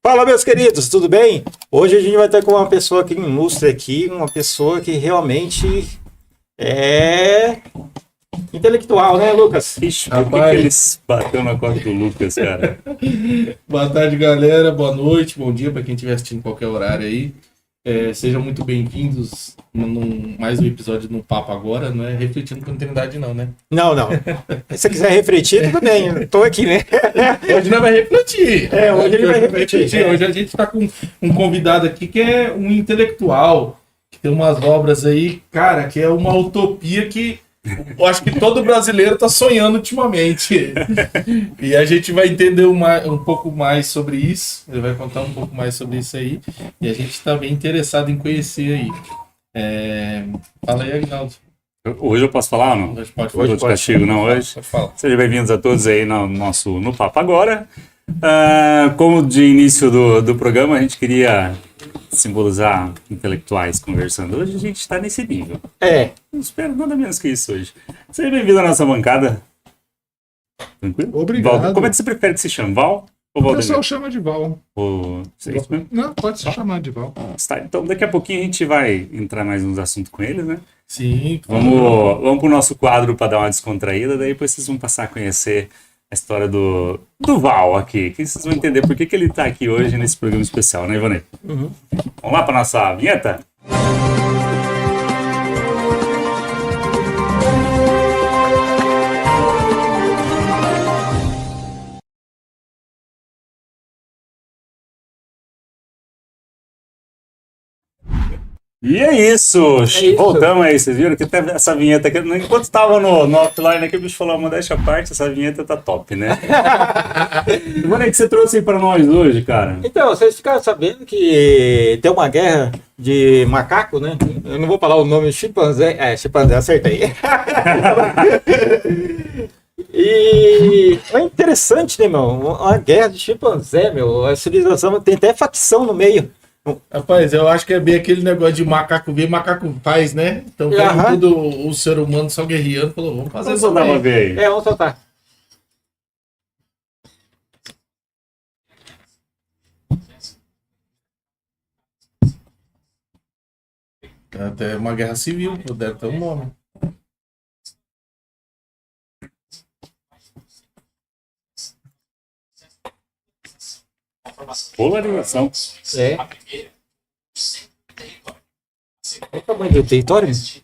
Fala, meus queridos, tudo bem? Hoje a gente vai estar com uma pessoa aqui ilustre aqui, uma pessoa que realmente é intelectual, né, Lucas? Ixi, por que eles bateu na conta do Lucas, cara? Boa tarde, galera. Boa noite, bom dia para quem estiver assistindo em qualquer horário aí. Sejam muito bem-vindos mais um episódio no Papo Agora. Não é refletindo com eternidade, não, né? Não. Se você quiser refletir, tudo bem. Eu tô aqui, né? Hoje nós vai refletir. Hoje ele vai refletir. Hoje a gente está com um convidado aqui que é um intelectual, que tem umas obras aí, cara, que é uma utopia que eu acho que todo brasileiro está sonhando ultimamente. E a gente vai entender um pouco mais sobre isso. Ele vai contar um pouco mais sobre isso aí. E a gente está bem interessado em conhecer aí. Fala aí, Aguinaldo. Hoje eu posso falar ou não? Hoje pode Hoje de castigo, não hoje? Pode falar. Sejam bem-vindos a todos aí no Papo Agora. Como de início do programa, a gente queria simbolizar intelectuais conversando. Hoje a gente está nesse nível. Não espero nada menos que isso hoje. Seja bem-vindo à nossa bancada. Tranquilo? Obrigado. Val, como é que você prefere que se chame? Val ou O Valdemir? pessoal chama de Val. É isso mesmo? Não, pode se chamar de Val. Tá, então daqui a pouquinho a gente vai entrar mais nos assuntos com eles, né? Sim. Vamos pro nosso quadro para dar uma descontraída, daí depois vocês vão passar a conhecer a história do Val aqui, que vocês vão entender por que ele tá aqui hoje nesse programa especial, né, Ivone? Uhum. Vamos lá para nossa vinheta? E é isso. Voltamos aí, vocês viram que teve essa vinheta aqui, enquanto estava no offline aqui, o bicho falou, modéstia à parte, essa vinheta tá top, né? Ivone, o que você trouxe aí pra nós hoje, cara? Então, vocês ficaram sabendo que tem uma guerra de macaco, né? Eu não vou falar o nome, chimpanzé. Chimpanzé, acertei. E é interessante, né, meu? Uma guerra de chimpanzé, meu. A civilização tem até facção no meio. Rapaz, eu acho que é bem aquele negócio de macaco ver, macaco faz, né? Então, vendo tudo o ser humano só guerreando, falou, vamos fazer isso uma vez. Vamos soltar. Até uma guerra civil, deve ter um nome. Polarização. Qual o tamanho do território? Esses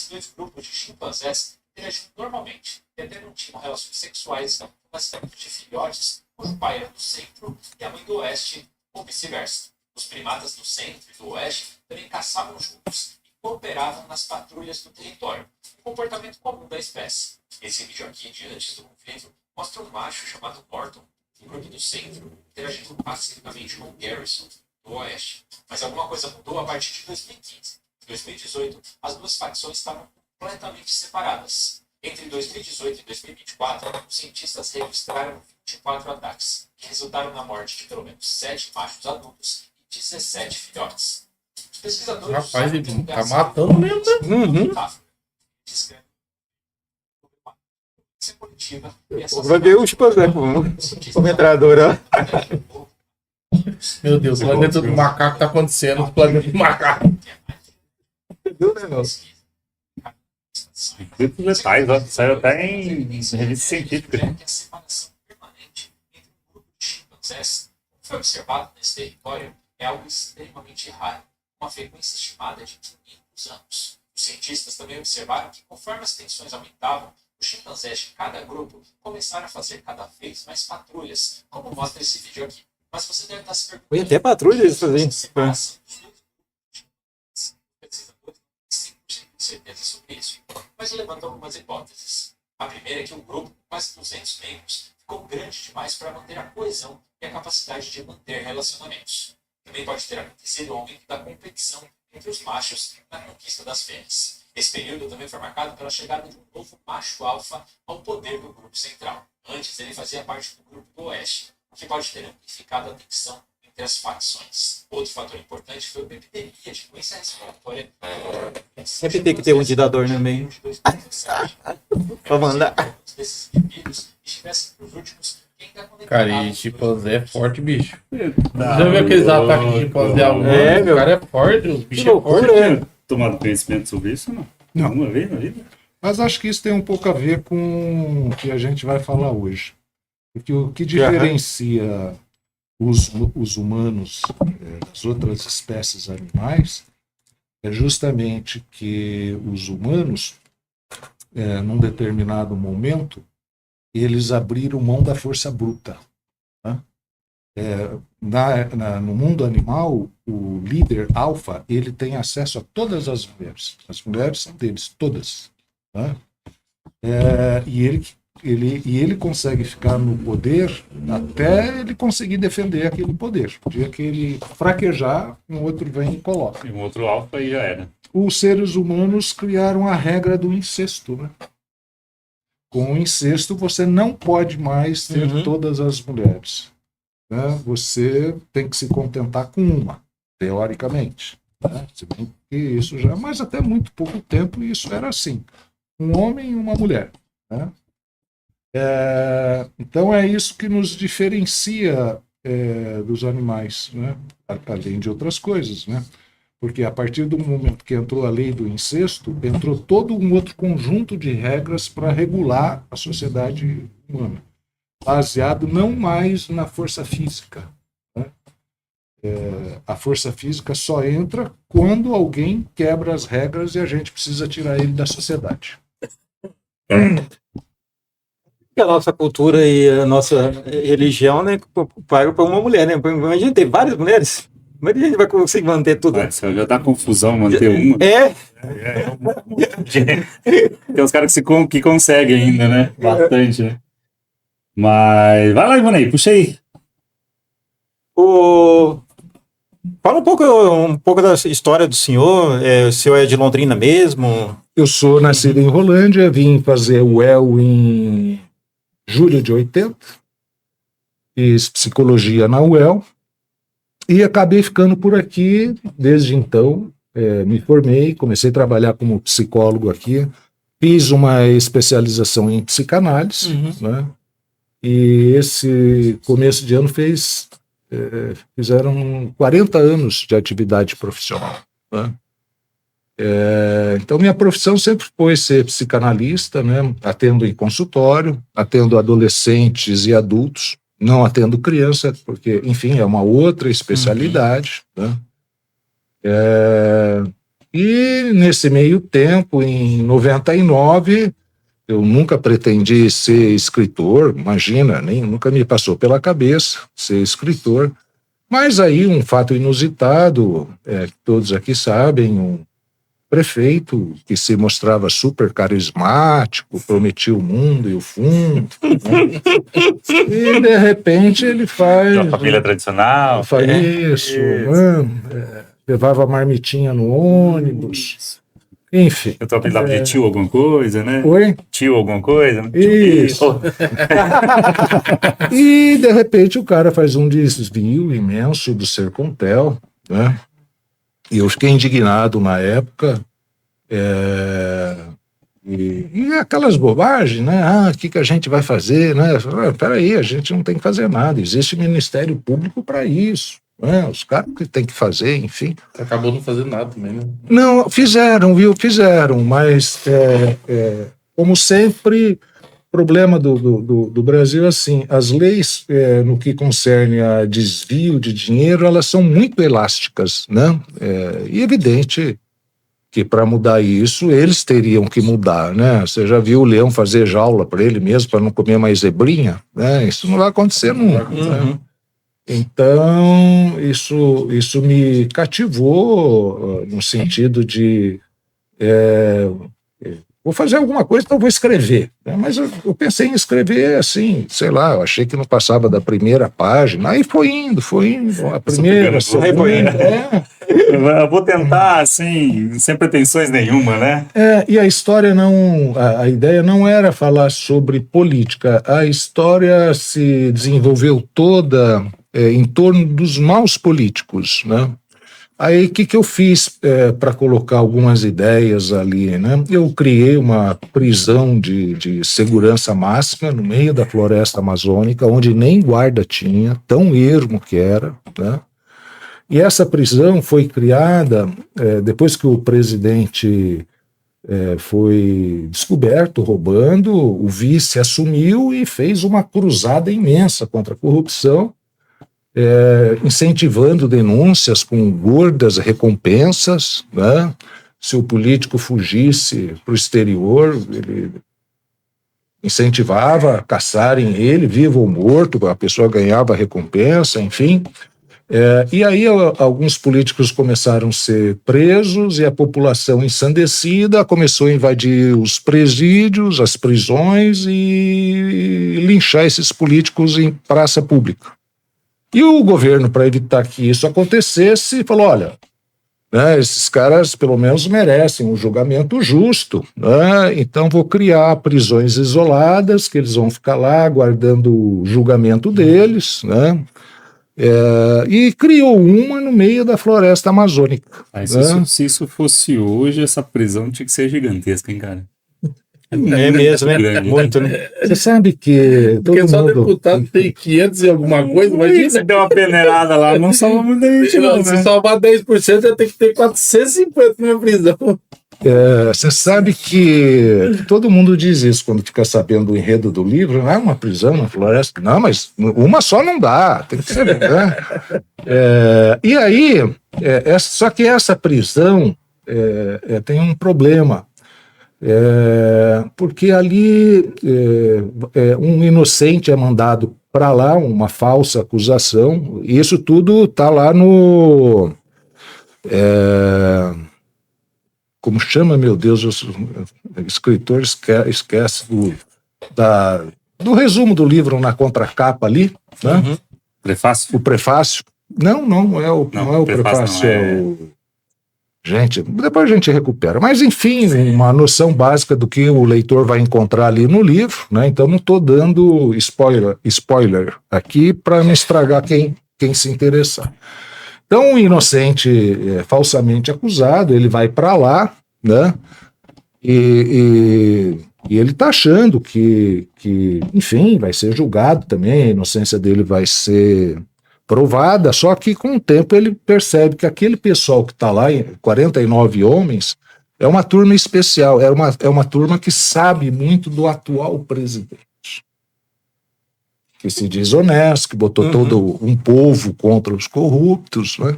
dois grupos de chimpanzés interagiam normalmente e até não tinham relações sexuais com as de filhotes, cujo pai era do centro e a mãe do oeste, ou vice-versa. Os primatas do centro e do oeste também caçavam juntos e cooperavam nas patrulhas do território, um comportamento comum da espécie. Esse vídeo aqui, de antes do conflito, mostra um macho chamado Morton, do grupo do centro, interagindo pacificamente com o Garrison, do oeste. Mas alguma coisa mudou a partir de 2015. Em 2018, as duas facções estavam completamente separadas. Entre 2018 e 2024, os cientistas registraram 24 ataques, que resultaram na morte de pelo menos 7 machos adultos e 17 filhotes. Os pesquisadores... Rapaz, ele tá matando mesmo, né? Uhum. Vai ver o chimpanzé como entrador, ó. Meu Deus, o planeta do macaco tá acontecendo, o planeta do macaco. Viu, né, meu? Muitos detalhes, ó, saiu até em revista científica. A separação permanente entre um grupo de chimpanzés, como foi observado nesse território, é algo extremamente raro, com uma frequência estimada de 500 anos. Os cientistas também observaram que, conforme as tensões aumentavam, os chimpanzés de cada grupo começaram a fazer cada vez mais patrulhas, como mostra esse vídeo aqui. Mas você deve estar se perguntando... Foi até patrulha eles faziam. Certeza sobre isso, mas levantou algumas hipóteses. A primeira é que o grupo, com quase 200 membros, ficou grande demais para manter a coesão e a capacidade de manter relacionamentos. Também pode ter acontecido o aumento da competição entre os machos na conquista das fêmeas. Esse período também foi marcado pela chegada de um novo macho alfa ao poder do grupo central. Antes, ele fazia parte do grupo do oeste, o que pode ter amplificado a tensão entre as facções. Outro fator importante foi uma epidemia de doença respiratória. Sempre tem que ter um ditador no meio. Pra mandar. Desses indivíduos, tivesse os últimos que ainda Cara, e chimpanzé é forte, bicho. Já viu aqueles ataques de chimpanzé ao mundo? meu. O cara é forte, os bichos Que é loucura, forte. né? Tomado conhecimento sobre isso ou não? Não. Alguma vez na vida? Mas acho que isso tem um pouco a ver com o que a gente vai falar hoje. Porque o que diferencia os humanos das outras espécies animais é justamente que os humanos, num determinado momento, eles abriram mão da força bruta. Né? No mundo animal, o líder alfa, ele tem acesso a todas as mulheres. As mulheres são deles, todas. Né? E ele consegue ficar no poder até ele conseguir defender aquele poder. O dia que ele fraquejar, um outro vem e coloca. E um outro alfa e já era. Os seres humanos criaram a regra do incesto. Né? Com o incesto, você não pode mais ter todas as mulheres. Né? Você tem que se contentar com uma, teoricamente. Né? Se bem que isso já, mas até muito pouco tempo isso era assim. Um homem e uma mulher. Né? Então é isso que nos diferencia dos animais, né? Além de outras coisas, né? Porque a partir do momento que entrou a lei do incesto, entrou todo um outro conjunto de regras para regular a sociedade humana, baseado não mais na força física. Né? A força física só entra quando alguém quebra as regras e a gente precisa tirar ele da sociedade. A nossa cultura e a nossa religião, né, paga para uma mulher, né? Imagina ter várias mulheres. Como é que a gente vai conseguir manter tudo? Já dá confusão manter uma. Tem uns caras que conseguem ainda, né? Bastante, né? Mas vai lá, Ivonei, puxa aí. Fala um pouco da história do senhor. O senhor é de Londrina mesmo? Eu sou nascido em Rolândia, vim fazer o UEL em julho de 80, fiz psicologia na UEL e acabei ficando por aqui desde então. Me formei, comecei a trabalhar como psicólogo aqui, fiz uma especialização em psicanálise, né? E esse começo de ano fizeram 40 anos de atividade profissional. Né? Então, minha profissão sempre foi ser psicanalista, né? Atendo em consultório, atendo adolescentes e adultos, não atendo criança, porque, enfim, é uma outra especialidade. Né? E nesse meio tempo, em 99, eu nunca pretendi ser escritor, imagina, nunca me passou pela cabeça ser escritor, mas aí um fato inusitado, que todos aqui sabem, um prefeito que se mostrava super carismático, prometia o mundo e o fundo, né? E de repente ele faz... Uma família tradicional. Faz isso. Né? Levava marmitinha no ônibus, enfim. Eu tô apelidado de tio alguma coisa, né? Oi? Tio alguma coisa. Isso. E de repente o cara faz um desvio imenso do Sercontel, né? E eu fiquei indignado na época, e aquelas bobagens, né? O que a gente vai fazer, né? Peraí, a gente não tem que fazer nada, existe Ministério Público para isso, né? Os caras que tem que fazer, enfim. Acabou não fazendo nada também, né? Não, fizeram, mas como sempre... O problema do Brasil é assim, as leis no que concerne a desvio de dinheiro, elas são muito elásticas, né? E evidente que para mudar isso, eles teriam que mudar, né? Você já viu o leão fazer jaula para ele mesmo, para não comer mais zebrinha? Né? Isso não vai acontecer nunca. Né? Então, isso me cativou no sentido de... vou fazer alguma coisa, então vou escrever. Mas eu pensei em escrever assim, sei lá, eu achei que não passava da primeira página, aí foi indo, a primeira, a segunda. Eu vou tentar, assim, sem pretensões nenhuma, né? E a história a ideia não era falar sobre política, a história se desenvolveu toda em torno dos maus políticos, né? Aí, o que eu fiz para colocar algumas ideias ali, né? Eu criei uma prisão de segurança máxima no meio da floresta amazônica, onde nem guarda tinha, tão ermo que era, né? E essa prisão foi criada depois que o presidente foi descoberto roubando, o vice assumiu e fez uma cruzada imensa contra a corrupção, incentivando denúncias com gordas recompensas, né? Se o político fugisse para o exterior, ele incentivava a caçarem ele, vivo ou morto, a pessoa ganhava recompensa, enfim. E aí alguns políticos começaram a ser presos e a população ensandecida começou a invadir os presídios, as prisões e linchar esses políticos em praça pública. E o governo, para evitar que isso acontecesse, falou, olha, né, esses caras pelo menos merecem um julgamento justo, né, então vou criar prisões isoladas, que eles vão ficar lá aguardando o julgamento deles, né, e criou uma no meio da floresta amazônica. Se isso fosse hoje, essa prisão tinha que ser gigantesca, hein, cara? É mesmo, né? Muito, né? Você sabe que Porque só deputado tem 500 e alguma coisa, imagina. Você deu uma peneirada lá, não salva muita gente, não, Se né? salvar 10%, já tem que ter 450 na prisão. Você sabe que todo mundo diz isso quando fica sabendo o enredo do livro, uma prisão na floresta. Não, mas uma só não dá, tem que ser, né? E aí, só que essa prisão tem um problema. Porque ali um inocente é mandado para lá, uma falsa acusação, e isso tudo está lá no... como chama, meu Deus, o escritor esquece do resumo do livro na contracapa ali, né? Uhum. Prefácio? O prefácio. Não é o prefácio, é o... Gente, depois a gente recupera. Mas, enfim, uma noção básica do que o leitor vai encontrar ali no livro, né? Então não estou dando spoiler aqui para não estragar quem se interessar. Então, o inocente falsamente acusado, ele vai para lá, né? E ele está achando que, enfim, vai ser julgado também, a inocência dele vai ser provada, só que com o tempo ele percebe que aquele pessoal que está lá, 49 homens, é uma turma especial, é uma turma que sabe muito do atual presidente, que se diz honesto, que botou todo um povo contra os corruptos, né?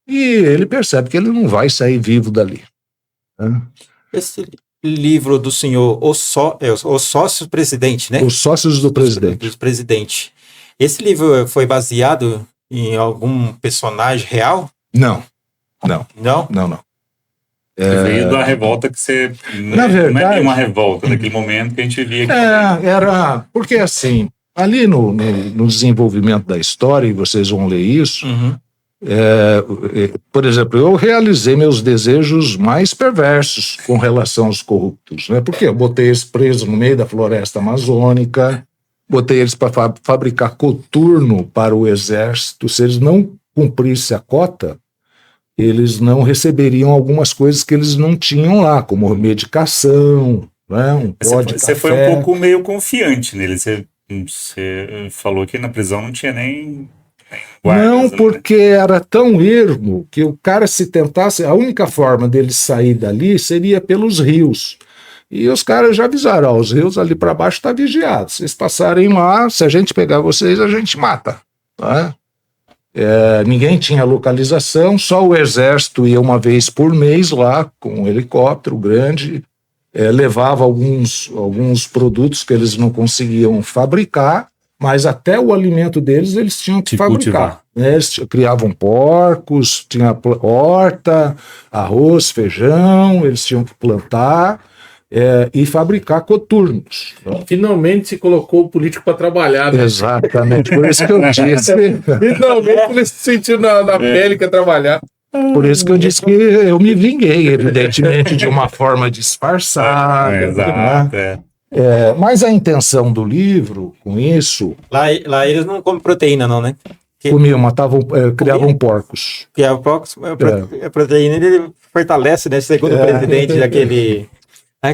E ele percebe que ele não vai sair vivo dali, né? Esse livro do senhor, Os Sócios do Presidente, né? Os Sócios do Presidente. Do Presidente. Esse livro foi baseado em algum personagem real? Não. Veio da revolta que você... Na verdade... Não é bem uma revolta, naquele momento que a gente via... Era... Porque assim, ali no desenvolvimento da história, e vocês vão ler isso, por exemplo, eu realizei meus desejos mais perversos com relação aos corruptos, né? Porque eu botei eles presos no meio da floresta amazônica, botei eles para fabricar coturno para o exército. Se eles não cumprissem a cota, eles não receberiam algumas coisas que eles não tinham lá, como medicação, né? Um pó de Você café. foi um pouco meio confiante nele. Você falou que na prisão não tinha nem guardas. Não, porque era tão ermo que o cara, se tentasse, a única forma dele sair dali seria pelos rios. E os caras já avisaram, os rios ali para baixo estão vigiados. Se vocês passarem lá, se a gente pegar vocês, a gente mata. Tá? Ninguém tinha localização, só o exército ia uma vez por mês lá com um helicóptero grande, levava alguns produtos que eles não conseguiam fabricar, mas até o alimento deles eles tinham que fabricar. Eles criavam porcos, tinha horta, arroz, feijão, eles tinham que plantar e fabricar coturnos. Finalmente se colocou o político para trabalhar. Né? Exatamente, por isso que eu disse. Finalmente ele se sentiu na pele que ia trabalhar. Por isso que eu disse que eu me vinguei, evidentemente, de uma forma disfarçada. Exato, né? Mas a intenção do livro, com isso... Lá eles não comem proteína, não, né? Comiam, matavam, criavam porcos. Criavam porcos, a proteína ele fortalece, né? Segundo o presidente daquele...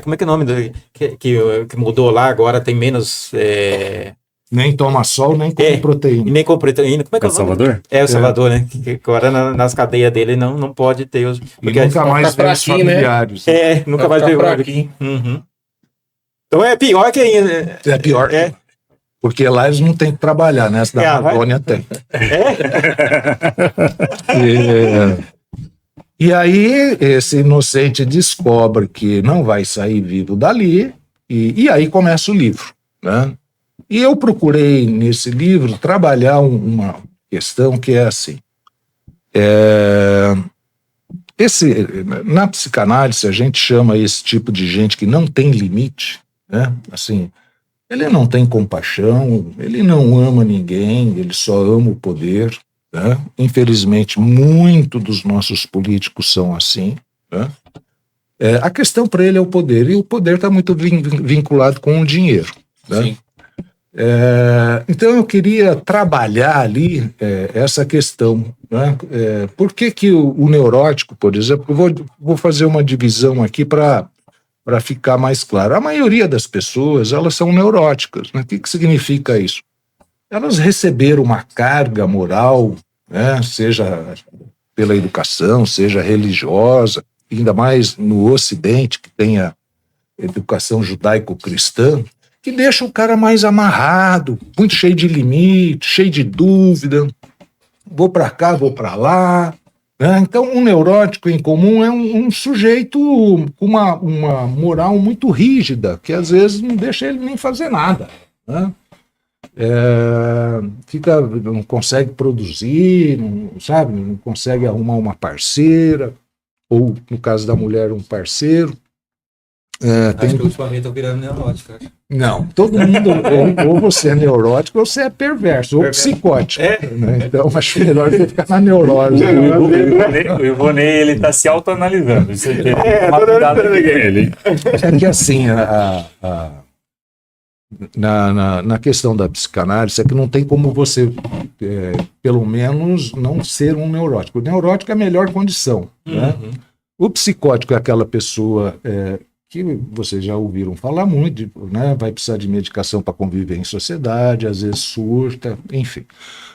como é que é o nome que mudou lá, agora tem menos... Nem toma sol, nem come proteína. E nem come proteína. Como é que é o Salvador? O Salvador, né? Que agora nas cadeias dele não pode ter os... Porque nunca mais vê os familiares. Né? Nunca mais vê o... Então é pior que ainda. É pior. Porque lá eles não têm que trabalhar, né? Essa da Amazônia tem. E aí esse inocente descobre que não vai sair vivo dali, e aí começa o livro, né? E eu procurei, nesse livro, trabalhar uma questão que é assim. Na psicanálise, a gente chama esse tipo de gente que não tem limite, né? Assim, ele não tem compaixão, ele não ama ninguém, ele só ama o poder, né? Infelizmente, muito dos nossos políticos são assim, né? A questão para ele é o poder, e o poder está muito vinculado com o dinheiro, né? Sim. Então eu queria trabalhar ali essa questão, né? Por que o neurótico, por exemplo, eu vou fazer uma divisão aqui para ficar mais claro. A maioria das pessoas, elas são neuróticas, né? O que significa isso? Elas receberam uma carga moral, né? Seja pela educação, seja religiosa, ainda mais no Ocidente, que tem a educação judaico-cristã, que deixa o cara mais amarrado, muito cheio de limite, cheio de dúvida, vou para cá, vou para lá, né? Então, um neurótico em comum é um sujeito com uma moral muito rígida, que às vezes não deixa ele nem fazer nada, né? Não consegue produzir, não consegue arrumar uma parceira, ou, no caso da mulher, um parceiro. Acho que ultimamente estou virando neurótico. Não, todo mundo, ou você é neurótico, ou você é perverso, ou psicótico. Né? Então, acho melhor você ficar na neurose. O Ivonei, ele está se autoanalisando. É que assim, na questão da psicanálise, é que não tem como você, pelo menos, não ser um neurótico. O neurótico é a melhor condição. Né? O psicótico é aquela pessoa... que vocês já ouviram falar muito, né? Vai precisar de medicação para conviver em sociedade, às vezes surta, enfim.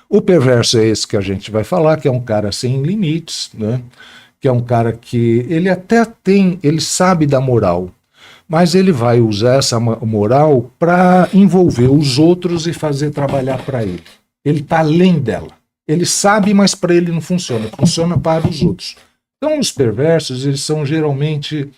O perverso é esse que a gente vai falar, que é um cara sem limites, né? Que é um cara que ele até ele sabe da moral, mas ele vai usar essa moral para envolver os outros e fazer trabalhar para ele. Ele está além dela. Ele sabe, mas para ele não funciona, funciona para os outros. Então, os perversos, eles são geralmente...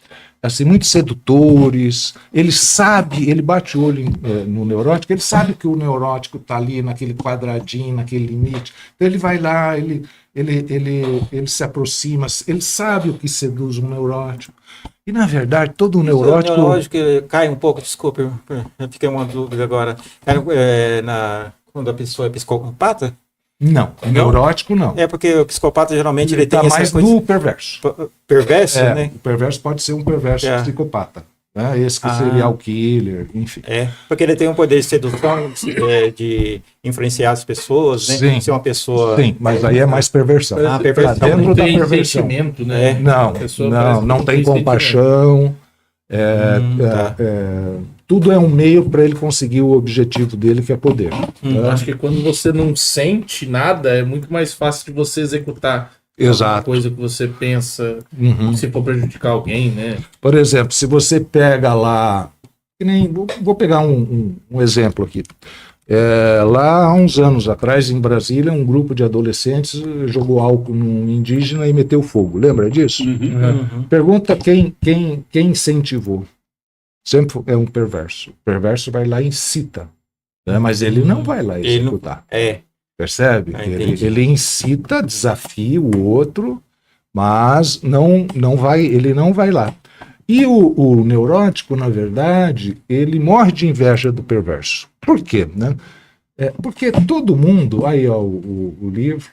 assim, muito sedutores, ele bate o olho no neurótico, ele sabe que o neurótico está ali naquele quadradinho, naquele limite, então ele vai lá, ele se aproxima, ele sabe o que seduz um neurótico, e na verdade todo neurótico... O neurótico cai um pouco, desculpe, eu fiquei uma dúvida agora, quando a pessoa é psicopata? Não, neurótico não. É porque o psicopata geralmente ele tem mais do perverso. Perverso, né? O perverso pode ser um perverso psicopata. Né? Esse que seria o killer, enfim. Porque ele tem um poder de sedução, de influenciar as pessoas, né? Sim. Ser uma pessoa... Sim, mas aí é mais perversão. Perversão. Dentro da perversão. Né? Não tem compaixão. Tudo é um meio para ele conseguir o objetivo dele, que é poder. Acho que quando você não sente nada, é muito mais fácil de você executar uma coisa que você pensa, se for prejudicar alguém, né? Por exemplo, se você pega lá... vou pegar um exemplo aqui. Lá há uns anos atrás, em Brasília, um grupo de adolescentes jogou álcool num indígena e meteu fogo. Lembra disso? Pergunta quem incentivou. Sempre é um perverso. O perverso vai lá e incita, né? Mas ele não vai lá executar. Percebe? Ele incita, desafia o outro, mas ele não vai lá. E o neurótico, na verdade, ele morre de inveja do perverso. Por quê? Né? Porque todo mundo, aí ó, o livro,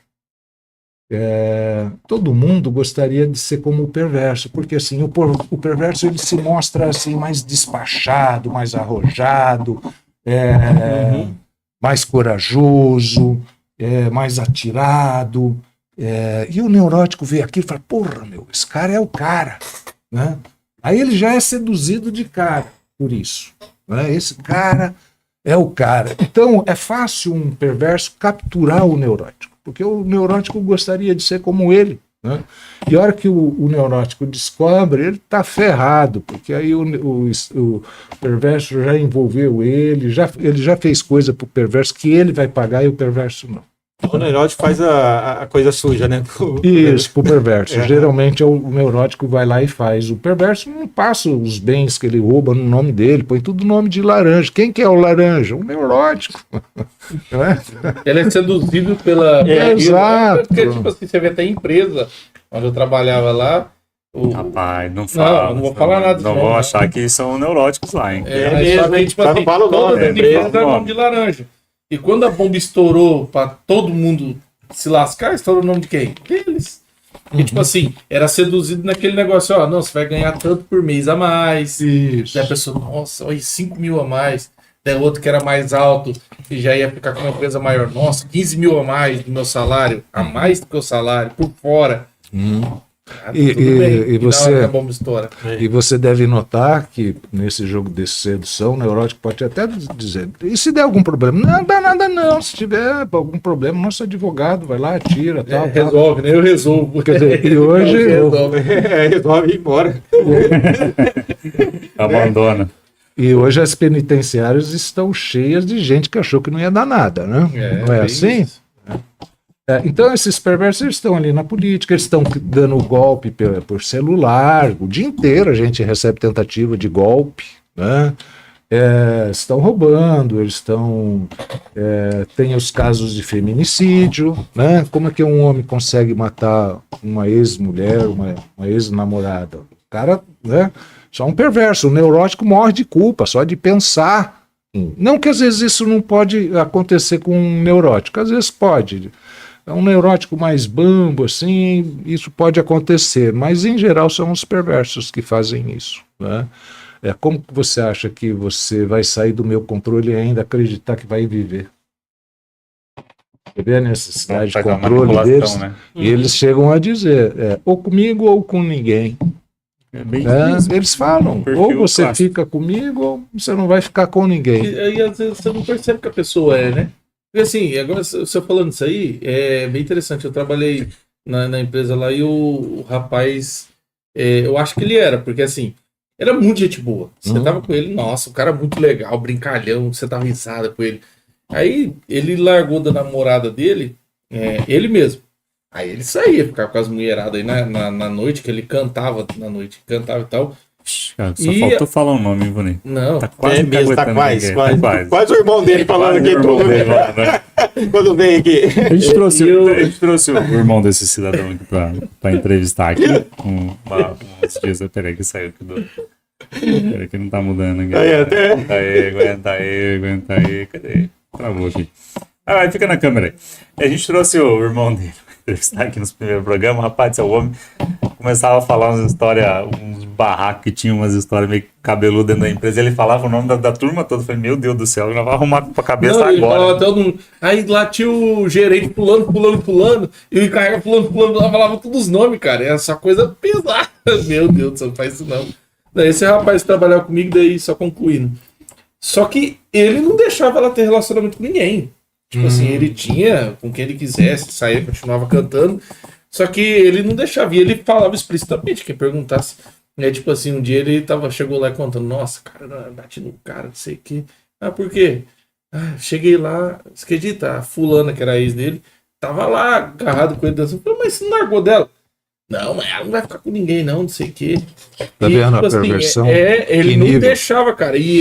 todo mundo gostaria de ser como o perverso, porque assim, o perverso ele se mostra assim, mais despachado, mais arrojado, mais corajoso, mais atirado. E o neurótico vê aquilo e fala, porra, meu, esse cara é o cara. Né? Aí ele já é seduzido de cara por isso. Né? Esse cara é o cara. Então é fácil um perverso capturar o neurótico, porque o neurótico gostaria de ser como ele. Né? E a hora que o neurótico descobre, ele está ferrado, porque aí o perverso já envolveu ele já fez coisa para o perverso que ele vai pagar e o perverso não. O neurótico faz a coisa suja, né? Isso, pro perverso. Geralmente o neurótico vai lá e faz. O perverso não passa os bens que ele rouba no nome dele, põe tudo no nome de laranja. Quem que é o laranja? O neurótico. Não é? Ele é seduzido pela... Exato. Porque, tipo assim, você vê até empresa, onde eu trabalhava lá... Rapaz, não fala. Não vou falar nada. Não vou achar que são neuróticos lá, hein? Só que, tipo assim, todas as empresas é nome de laranja. E quando a bomba estourou pra todo mundo se lascar, estourou o nome de quem? Deles. E tipo assim, era seduzido naquele negócio, ó, não, você vai ganhar tanto por mês a mais. Isso. Daí a pessoa, nossa, olha, 5 mil a mais. Daí outro que era mais alto e já ia ficar com uma empresa maior. Nossa, 15 mil a mais do meu salário, a mais do que o salário, por fora. E você deve notar que nesse jogo de sedução, o neurótico pode até dizer, e se der algum problema? Não dá nada não, se tiver algum problema, nosso advogado vai lá, tira, tal. Resolve, né? Eu resolvo. Quer dizer, e hoje... resolve ir embora. Abandona. E hoje as penitenciárias estão cheias de gente que achou que não ia dar nada, né? Não é assim? Isso. Então esses perversos eles estão ali na política, eles estão dando golpe por celular, o dia inteiro a gente recebe tentativa de golpe, né? Estão roubando, eles estão... tem os casos de feminicídio, né? Como é que um homem consegue matar uma ex-mulher, uma ex-namorada? O cara, né? Só um perverso, o neurótico morre de culpa, só de pensar. Não que às vezes isso não pode acontecer com um neurótico, às vezes pode. É um neurótico mais bambo, assim, isso pode acontecer, mas em geral são os perversos que fazem isso. Né? Como que você acha que você vai sair do meu controle e ainda acreditar que vai viver? Você vê a necessidade de controle deles, né? E eles chegam a dizer, ou comigo ou com ninguém. Eles falam, ou você clássico. Fica comigo ou você não vai ficar com ninguém. E aí às vezes você não percebe que a pessoa né? Porque assim, agora você falando isso aí, é bem interessante. Eu trabalhei na empresa lá e o rapaz, eu acho que ele era, porque assim, era muito gente boa. Você tava com ele, nossa, o cara muito legal, brincalhão, você tava risada com ele. Aí ele largou da namorada dele, ele mesmo. Aí ele saía, ficava com as mulheradas aí na noite, que ele cantava na noite, cantava e tal. Cara, só faltou falar um nome, hein, Boninho? Não. Tá quase quase o irmão dele falando aqui tudo, né? Quando veio aqui. A gente trouxe o irmão desse cidadão aqui pra entrevistar aqui. Uns dias, peraí que saiu aqui do... Peraí que não tá mudando aqui. Aguenta aí. Cadê? Travou aqui. Fica na câmera aí. A gente trouxe o irmão dele entrevistar aqui nos primeiros programas. Rapaz, seu homem começava a falar umas histórias, uns barracos que tinham umas histórias meio cabeludas dentro da empresa. Ele falava o nome da turma toda. Eu falei, meu Deus do céu, já vai arrumar pra cabeça agora. Aí lá tinha o gerente pulando, e o encarregado pulando, lá falava todos os nomes, cara. É essa coisa pesada. Meu Deus do céu, não faz isso não. Daí esse rapaz trabalhava comigo, daí só concluindo. Só que ele não deixava ela ter relacionamento com ninguém. Tipo assim, ele tinha com quem ele quisesse, saía, continuava cantando. Só que ele não deixava, e ele falava explicitamente, quem perguntasse. Tipo assim, um dia ele chegou lá contando, nossa, cara, bati no cara, não sei o quê. Por quê? Cheguei lá, você acredita? A fulana, que era a ex dele, tava lá, agarrado com ele, dançando. Mas você não largou dela? Não, mas ela não vai ficar com ninguém, não sei o quê. Tá vendo a perversão? Ele não deixava, cara, e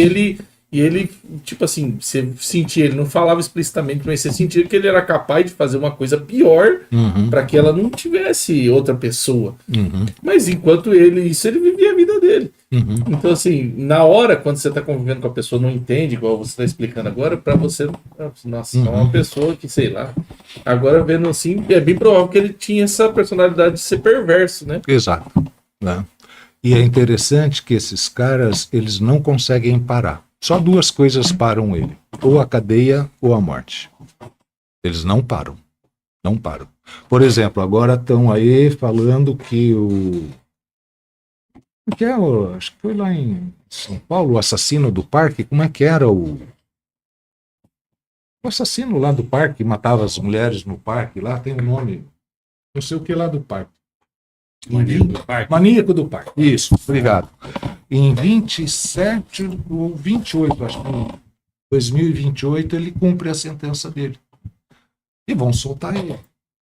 ele, tipo assim, você sentia, ele não falava explicitamente, mas você sentia que ele era capaz de fazer uma coisa pior para que ela não tivesse outra pessoa. Mas enquanto ele vivia a vida dele. Então, assim, na hora, quando você tá convivendo com a pessoa, não entende, igual você tá explicando agora, para você, nossa, é uma pessoa que, sei lá. Agora, vendo assim, é bem provável que ele tinha essa personalidade de ser perverso, né? Exato. Né? E é interessante que esses caras, eles não conseguem parar. Só duas coisas param ele, ou a cadeia ou a morte. Eles não param. Não param. Por exemplo, agora estão aí falando que acho que foi lá em São Paulo, o assassino do parque, como é que era o assassino lá do parque, que matava as mulheres no parque, lá tem um nome, não sei o que lá do parque. Maníaco do Parque. Maníaco do Parque, isso, obrigado. Em 27 ou 28, acho que em 2028 ele cumpre a sentença dele. E vão soltar ele,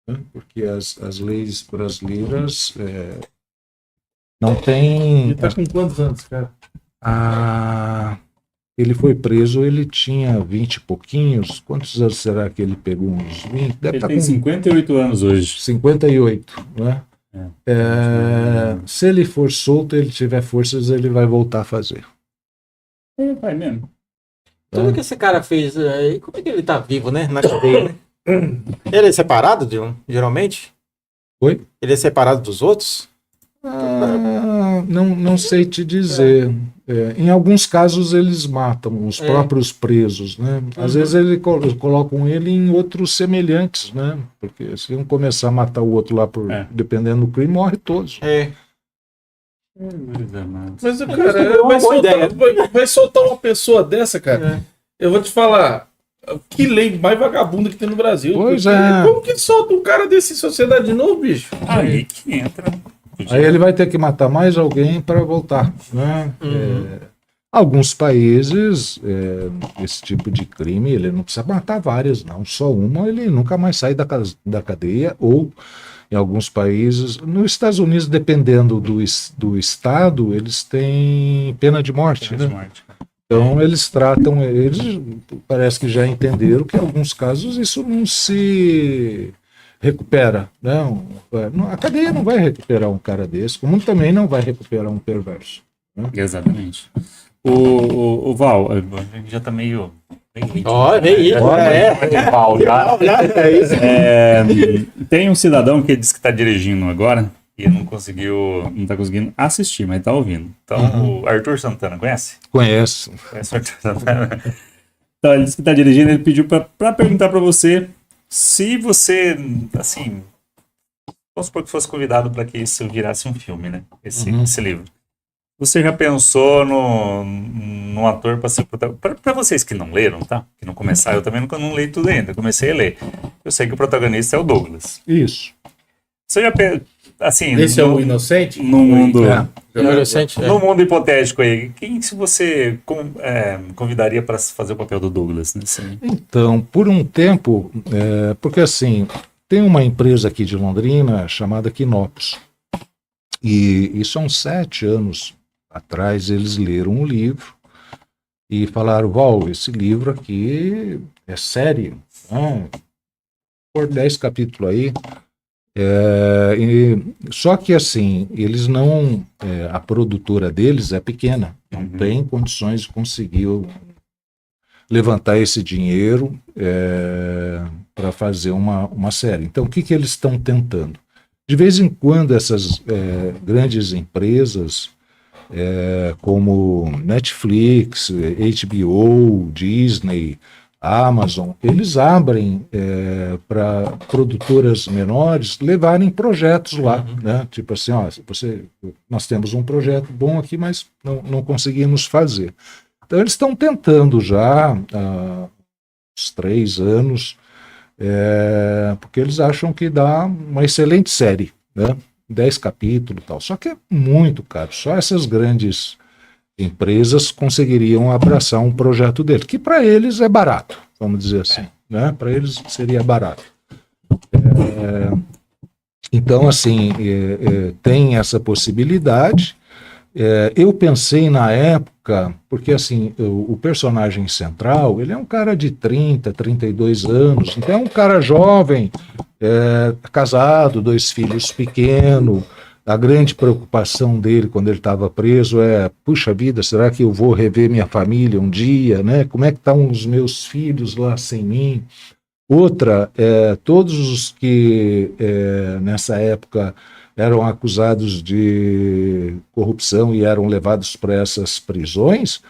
né? Porque as leis brasileiras não têm... Ele tá com quantos anos, cara? Ele foi preso, ele tinha 20 e pouquinhos. Quantos anos será que ele pegou? Uns 20? Deve Ele estar tem com 58 anos hoje. 58, né? Se ele for solto, ele tiver forças, ele vai voltar a fazer. Vai mesmo. Tudo que esse cara fez aí, como é que ele tá vivo, né? Na cadeia, né? Ele é separado, geralmente? Oi? Ele é separado dos outros? Não sei te dizer. Em alguns casos eles matam os próprios presos, né? Às vezes eles colocam ele em outros semelhantes, né? Porque se um começar a matar o outro lá, dependendo do crime, morre todos. Mas o cara vai soltar uma pessoa dessa, cara. Eu vou te falar, que lei mais vagabunda que tem no Brasil. Pois Como que solta um cara desse em sociedade de novo, bicho? Aí que entra. Aí ele vai ter que matar mais alguém para voltar, né? Alguns países, esse tipo de crime, ele não precisa matar várias, não. Só uma, ele nunca mais sai da cadeia. Ou, em alguns países, nos Estados Unidos, dependendo do estado, eles têm pena de morte, né? Então, eles parece que já entenderam que, em alguns casos, isso não se recupera, né? A cadeia não vai recuperar um cara desse, como também não vai recuperar um perverso, né? Exatamente. O Val, a gente já tá meio... Tem um cidadão que diz que está dirigindo agora e não tá conseguindo assistir, mas tá ouvindo. Então, o Arthur Santana, conhece? Conhece O Arthur Santana? Então, ele disse que está dirigindo, ele pediu para perguntar para você se você, assim, vamos supor que fosse convidado para que isso virasse um filme, né? Esse livro. Você já pensou no ator para ser protagonista? Para vocês que não leram, tá? Que não começaram, eu também não li tudo ainda, comecei a ler. Eu sei que o protagonista é o Douglas. Isso. Você já assim, esse é o inocente? No mundo, No mundo hipotético aí, quem se você convidaria para fazer o papel do Douglas? Né? Então, por um tempo, porque assim, tem uma empresa aqui de Londrina chamada Quinopus. E isso há uns 7 anos atrás, eles leram um livro e falaram, Val, esse livro aqui é sério, né? Por 10 capítulos aí. Só que assim, eles não... a produtora deles é pequena, não tem condições de conseguir levantar esse dinheiro para fazer uma série. Então, o que eles estão tentando? De vez em quando, essas grandes empresas, como Netflix, HBO, Disney, Amazon, eles abrem para produtoras menores levarem projetos lá, né? Tipo assim, nós temos um projeto bom aqui, mas não conseguimos fazer. Então, eles estão tentando já há uns 3 anos, porque eles acham que dá uma excelente série, né? 10 capítulos e tal. Só que é muito caro. Só essas grandes empresas conseguiriam abraçar um projeto dele, que para eles é barato, vamos dizer assim, né? Para eles seria barato. Então, assim, tem essa possibilidade. Eu pensei na época, porque assim, o personagem central, ele é um cara de 30, 32 anos, então é um cara jovem, casado, 2 filhos pequenos. A grande preocupação dele quando ele estava preso puxa vida, será que eu vou rever minha família um dia, né? Como é que estão os meus filhos lá sem mim? Outra, todos os que nessa época eram acusados de corrupção e eram levados para essas prisões,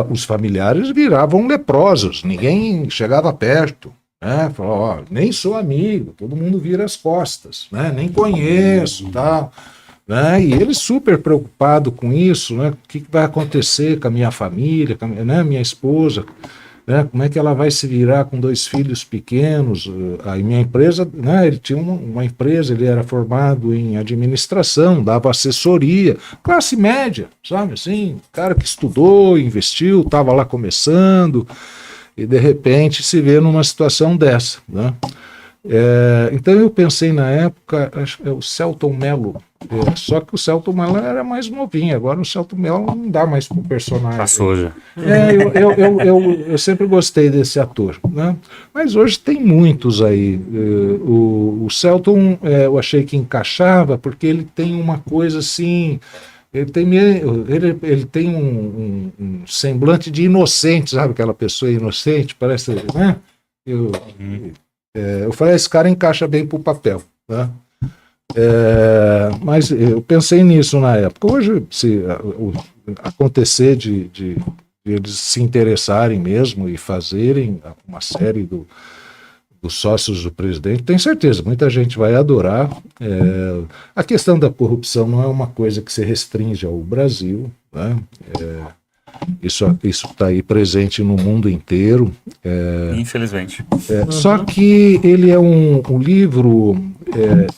os familiares viravam leprosos, ninguém chegava perto, né? Falou, ó, nem sou amigo, todo mundo vira as costas, né? Nem conheço, tal, né? E ele super preocupado com isso, né? O que vai acontecer com a minha família, com a minha esposa, né? Como é que ela vai se virar com 2 filhos pequenos? A minha empresa, né? Ele tinha uma empresa, ele era formado em administração, dava assessoria, classe média, sabe assim, cara que estudou, investiu, estava lá começando, e de repente se vê numa situação dessa, né? Então eu pensei na época, acho que é o Selton Mello, só que o Selton Mello era mais novinho, agora o Selton Mello não dá mais para o personagem. Passou já. Eu sempre gostei desse ator, né? Mas hoje tem muitos aí. O Selton eu achei que encaixava porque ele tem uma coisa assim. Ele tem um semblante de inocente, sabe? Aquela pessoa inocente, parece, né? Eu falei, esse cara encaixa bem pro papel, né? Mas eu pensei nisso na época. Hoje, se acontecer de eles se interessarem mesmo e fazerem uma série dos sócios do presidente, tenho certeza, muita gente vai adorar. A questão da corrupção não é uma coisa que se restringe ao Brasil, né? Isso está aí presente no mundo inteiro. Infelizmente. Só que ele é um livro,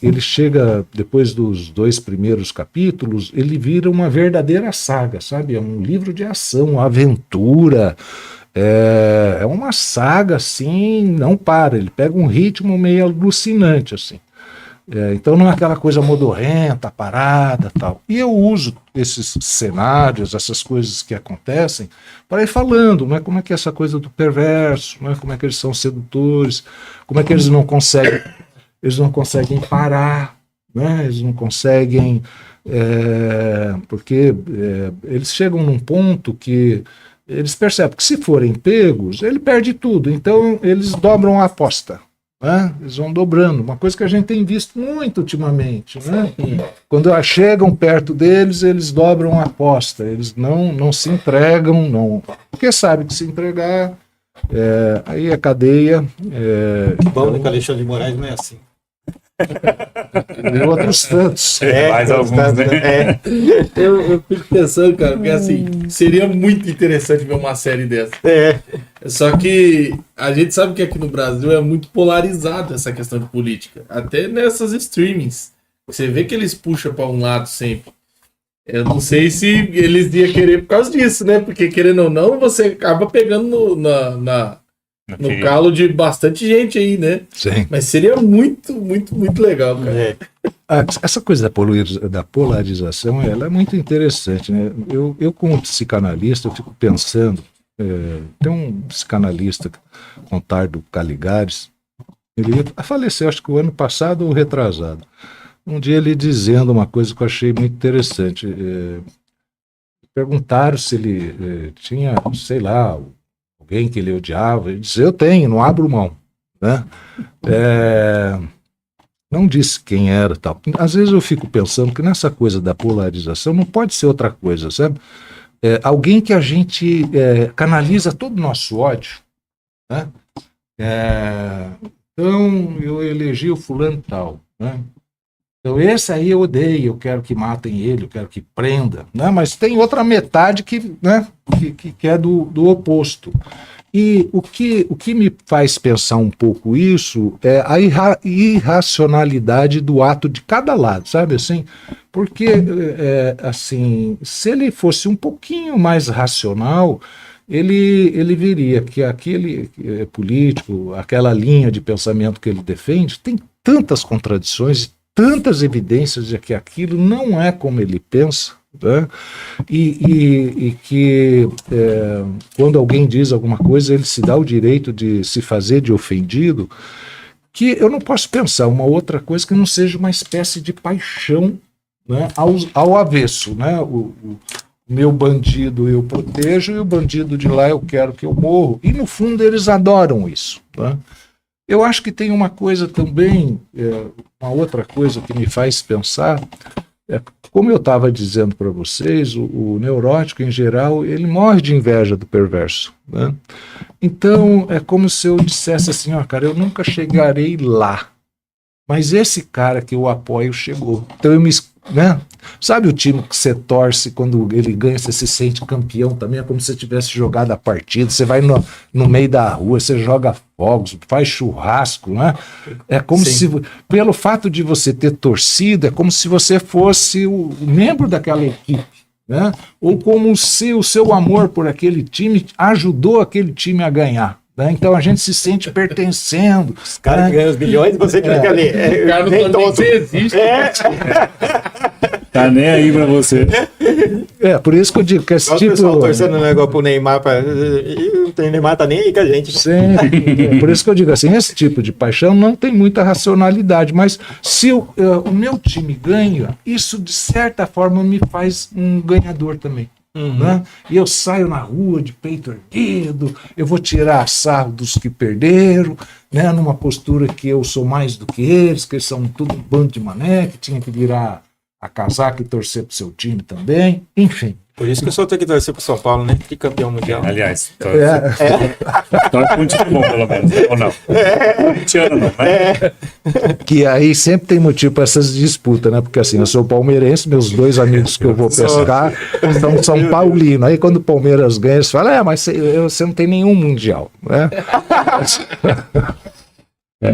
ele chega, depois dos 2 primeiros capítulos, ele vira uma verdadeira saga, sabe? É um livro de ação, aventura, é uma saga, assim, não para, ele pega um ritmo meio alucinante, assim. Então não é aquela coisa modorrenta, parada, tal. E eu uso esses cenários, essas coisas que acontecem, para ir falando, né? Como é que é essa coisa do perverso, né? Como é que eles são sedutores, como é que eles não conseguem parar, né? Eles não conseguem, porque eles chegam num ponto que eles percebem que se forem pegos, ele perde tudo, então eles dobram a aposta. Né? Eles vão dobrando, uma coisa que a gente tem visto muito ultimamente, né? Quando chegam perto deles, eles dobram a aposta, eles não se entregam, não, porque sabem que se entregar, aí é cadeia. Bom, que Alexandre de Moraes não é assim. E outros tantos. Mais alguns, né? Eu fico pensando, cara, porque assim, seria muito interessante ver uma série dessa. Só que a gente sabe que aqui no Brasil é muito polarizado essa questão de política. Até nessas streamings. Você vê que eles puxam para um lado sempre. Eu não sei se eles iam querer por causa disso, né? Porque querendo ou não, você acaba pegando no calo de bastante gente aí, né? Sim. Mas seria muito, muito, muito legal, cara. Essa coisa da polarização, ela é muito interessante, né? Eu como psicanalista, eu fico pensando, tem um psicanalista, Contardo Caligares, ele faleceu, acho que o ano passado ou retrasado. Um dia ele dizendo uma coisa que eu achei muito interessante. Perguntaram se ele tinha, sei lá, alguém que ele odiava. Ele disse, eu tenho, não abro mão, né? Não disse quem era, tal. Às vezes eu fico pensando que nessa coisa da polarização não pode ser outra coisa, sabe? Alguém que a gente canaliza todo o nosso ódio, né? Então eu elegi o fulano tal, né? Então esse aí eu odeio, eu quero que matem ele, eu quero que prenda, né? Mas tem outra metade que, né, que é do oposto. E o que me faz pensar um pouco isso é a irracionalidade do ato de cada lado, sabe assim? Porque, assim, se ele fosse um pouquinho mais racional, ele veria que aquele político, aquela linha de pensamento que ele defende, tem tantas contradições, tantas evidências de que aquilo não é como ele pensa, né? E que quando alguém diz alguma coisa, ele se dá o direito de se fazer de ofendido, que eu não posso pensar uma outra coisa que não seja uma espécie de paixão, né, ao avesso, né? O meu bandido eu protejo e o bandido de lá eu quero que eu morro. E no fundo eles adoram isso, né? Eu acho que tem uma coisa também, uma outra coisa que me faz pensar, Como eu estava dizendo para vocês, o neurótico, em geral, ele morre de inveja do perverso, né? Então, é como se eu dissesse assim, ó, cara, eu nunca chegarei lá, mas esse cara que eu apoio chegou. Então, né? Sabe o time que você torce quando ele ganha, você se sente campeão também? É como se você tivesse jogado a partida, você vai no meio da rua, você joga fogos, faz churrasco, né? É como se, pelo fato de você ter torcida, é como se você fosse o membro daquela equipe, né? Ou como se o seu amor por aquele time ajudou aquele time a ganhar. Né? Então a gente se sente pertencendo. Os caras que ganham os bilhões e você que fica ali. Nem tonto. Existe. Tá nem aí pra você. Por isso que eu digo que esse Olha tipo... o pessoal torcendo um negócio pro Neymar. O Neymar tá nem aí com a gente. Sempre. Por isso que eu digo assim, esse tipo de paixão não tem muita racionalidade, mas se o meu time ganha, isso de certa forma me faz um ganhador também. Né? E eu saio na rua de peito erguido, eu vou tirar sarro dos que perderam, né? Numa postura que eu sou mais do que eles, que eles são tudo um bando de mané, que tinha que virar a casaca e torcer pro seu time também, enfim. Por isso que eu só tenho que torcer pro São Paulo, né? Que campeão mundial. Aliás, torce com um time bom, pelo menos. Ou não? Corintiano não, né? Que aí sempre tem motivo para essas disputas, né? Porque assim, eu sou palmeirense, meus dois amigos que eu vou pescar são São Paulino. Aí quando o Palmeiras ganha, eles falam, mas você não tem nenhum mundial, né?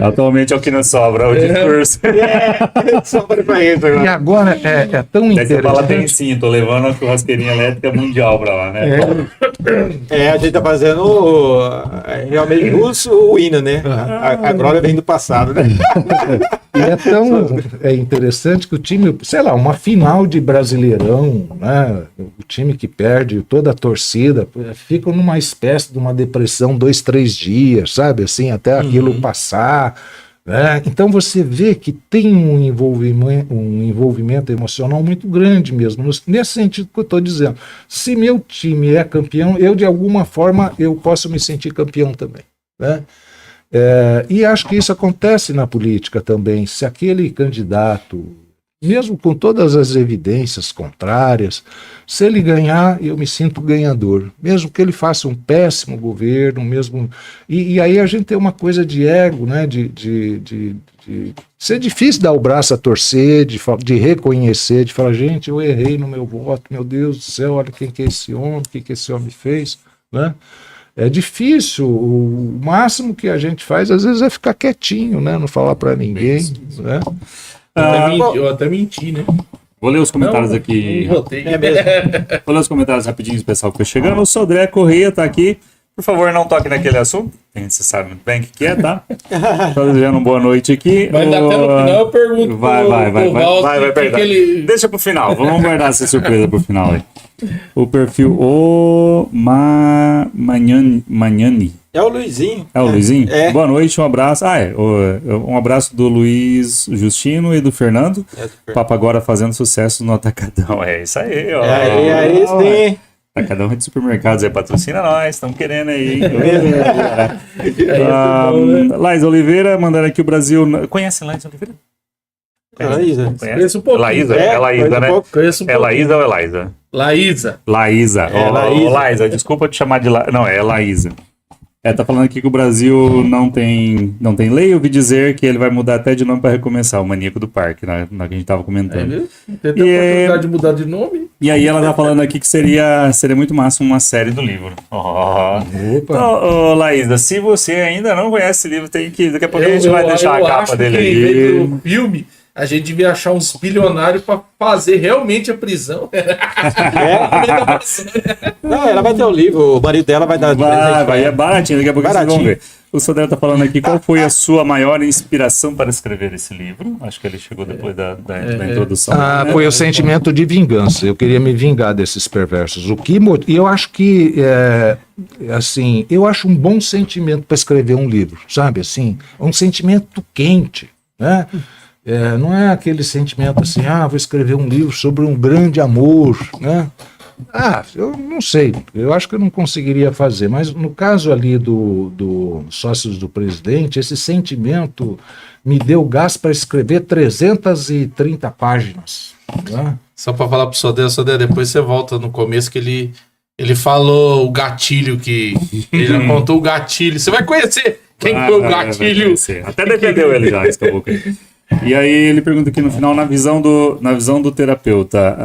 Atualmente é o que não sobra, o discurso. Sobra pra isso agora. E agora é tão Aí você fala, tem interessante. sim, tô levando a churrasqueirinha elétrica mundial pra lá, né? A gente tá fazendo realmente o hino, né? A glória vem do passado, né? E é tão interessante que o time, sei lá, uma final de Brasileirão, né? O time que perde, toda a torcida, fica numa espécie de uma depressão 2-3 dias, sabe? Assim, até aquilo passar. Né? Então você vê que tem um envolvimento emocional muito grande mesmo, nesse sentido que eu estou dizendo. Se meu time é campeão, eu de alguma forma eu posso me sentir campeão também. Né? E acho que isso acontece na política também. Se aquele candidato, mesmo com todas as evidências contrárias, se ele ganhar, eu me sinto ganhador. Mesmo que ele faça um péssimo governo, mesmo... E aí a gente tem uma coisa de ego, né? De ser difícil dar o braço a torcer, de reconhecer, de falar, gente, eu errei no meu voto, meu Deus do céu, olha quem que é esse homem, o que esse homem fez, né? É difícil, o máximo que a gente faz às vezes é ficar quietinho, né? Não falar para ninguém, né? Eu até menti, né? Vou ler os comentários aqui. Não votei. Vou ler os comentários rapidinho do pessoal que foi chegando. O Sodré Correia tá aqui. Por favor, não toque naquele assunto. Você sabe muito bem o que é, tá? Tô desejando uma boa noite aqui. Mas até no final eu pergunto. Vai, perdão. Deixa pro final. Vamos guardar essa surpresa pro final aí. O perfil Manhani. É o Luizinho. É o Luizinho? É. Boa noite, um abraço. Um abraço do Luiz Justino e do Fernando. Papo agora fazendo sucesso no Atacadão. É isso aí, ó. Aí sim. Atacadão Rede Supermercados aí, patrocina nós, estamos querendo aí. Laís Oliveira, mandando aqui o Brasil. Conhece Laís Oliveira? Laísa. Conheço um pouco. Laísa, é Laísa, né? Conheço um É pouco. Laísa ou é Laísa? Laísa. Laísa. Laísa, desculpa te chamar de Laísa. Não, é Laísa. Tá falando aqui que o Brasil não tem lei. Eu ouvi dizer que ele vai mudar até de nome para recomeçar, o Maníaco do Parque, na que a gente tava comentando. Tem até a oportunidade de mudar de nome. E aí ela tá falando aqui que seria muito massa uma série do livro. Então, Laísa, se você ainda não conhece esse livro, tem que... Daqui a pouco a gente vai deixar a capa dele aí. No filme, a gente devia achar uns bilionários para fazer realmente a prisão. Não, ela vai ter o livro, o marido dela vai dar... Vai, é baratinho, daqui a pouco vocês vão ver. O Sodré tá falando aqui, qual foi a sua maior inspiração para escrever esse livro? Acho que ele chegou depois da introdução. Foi o sentimento de vingança. Eu queria me vingar desses perversos. E eu acho que, assim, eu acho um bom sentimento para escrever um livro, sabe? Assim, um sentimento quente, né? Não é aquele sentimento assim, vou escrever um livro sobre um grande amor, né? Eu não sei, eu acho que eu não conseguiria fazer, mas no caso ali do Sócios do Presidente, esse sentimento me deu gás para escrever 330 páginas. né? Só pra falar pro Sodré, depois você volta no começo que ele falou o gatilho que... Ele já contou o gatilho. Você vai conhecer quem foi o gatilho. Até defendeu ele já, esse caboclo aí. E aí ele pergunta aqui no final, na visão do terapeuta,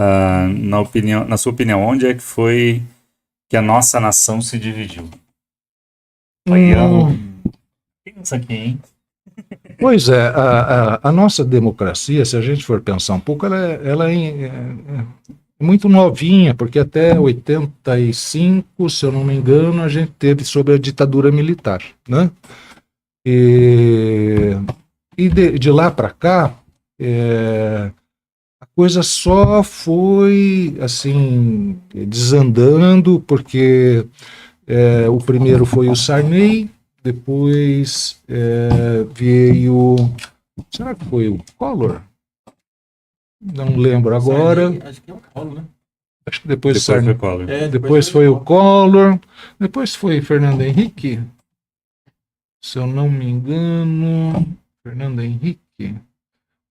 na sua opinião, onde é que foi que a nossa nação se dividiu? Pensa aqui, hein? Pois é, a nossa democracia, se a gente for pensar um pouco, ela é muito novinha, porque até 85, se eu não me engano, a gente teve sob a ditadura militar, né? E de lá para cá, a coisa só foi assim desandando, porque o primeiro foi o Sarney, depois veio, será que foi o Collor? Não lembro agora. Sarney, acho que é o Collor, né? Acho que depois Foi Sarney. Collor. Depois foi o Collor, depois foi Fernando Henrique, se eu não me engano. Fernando Henrique.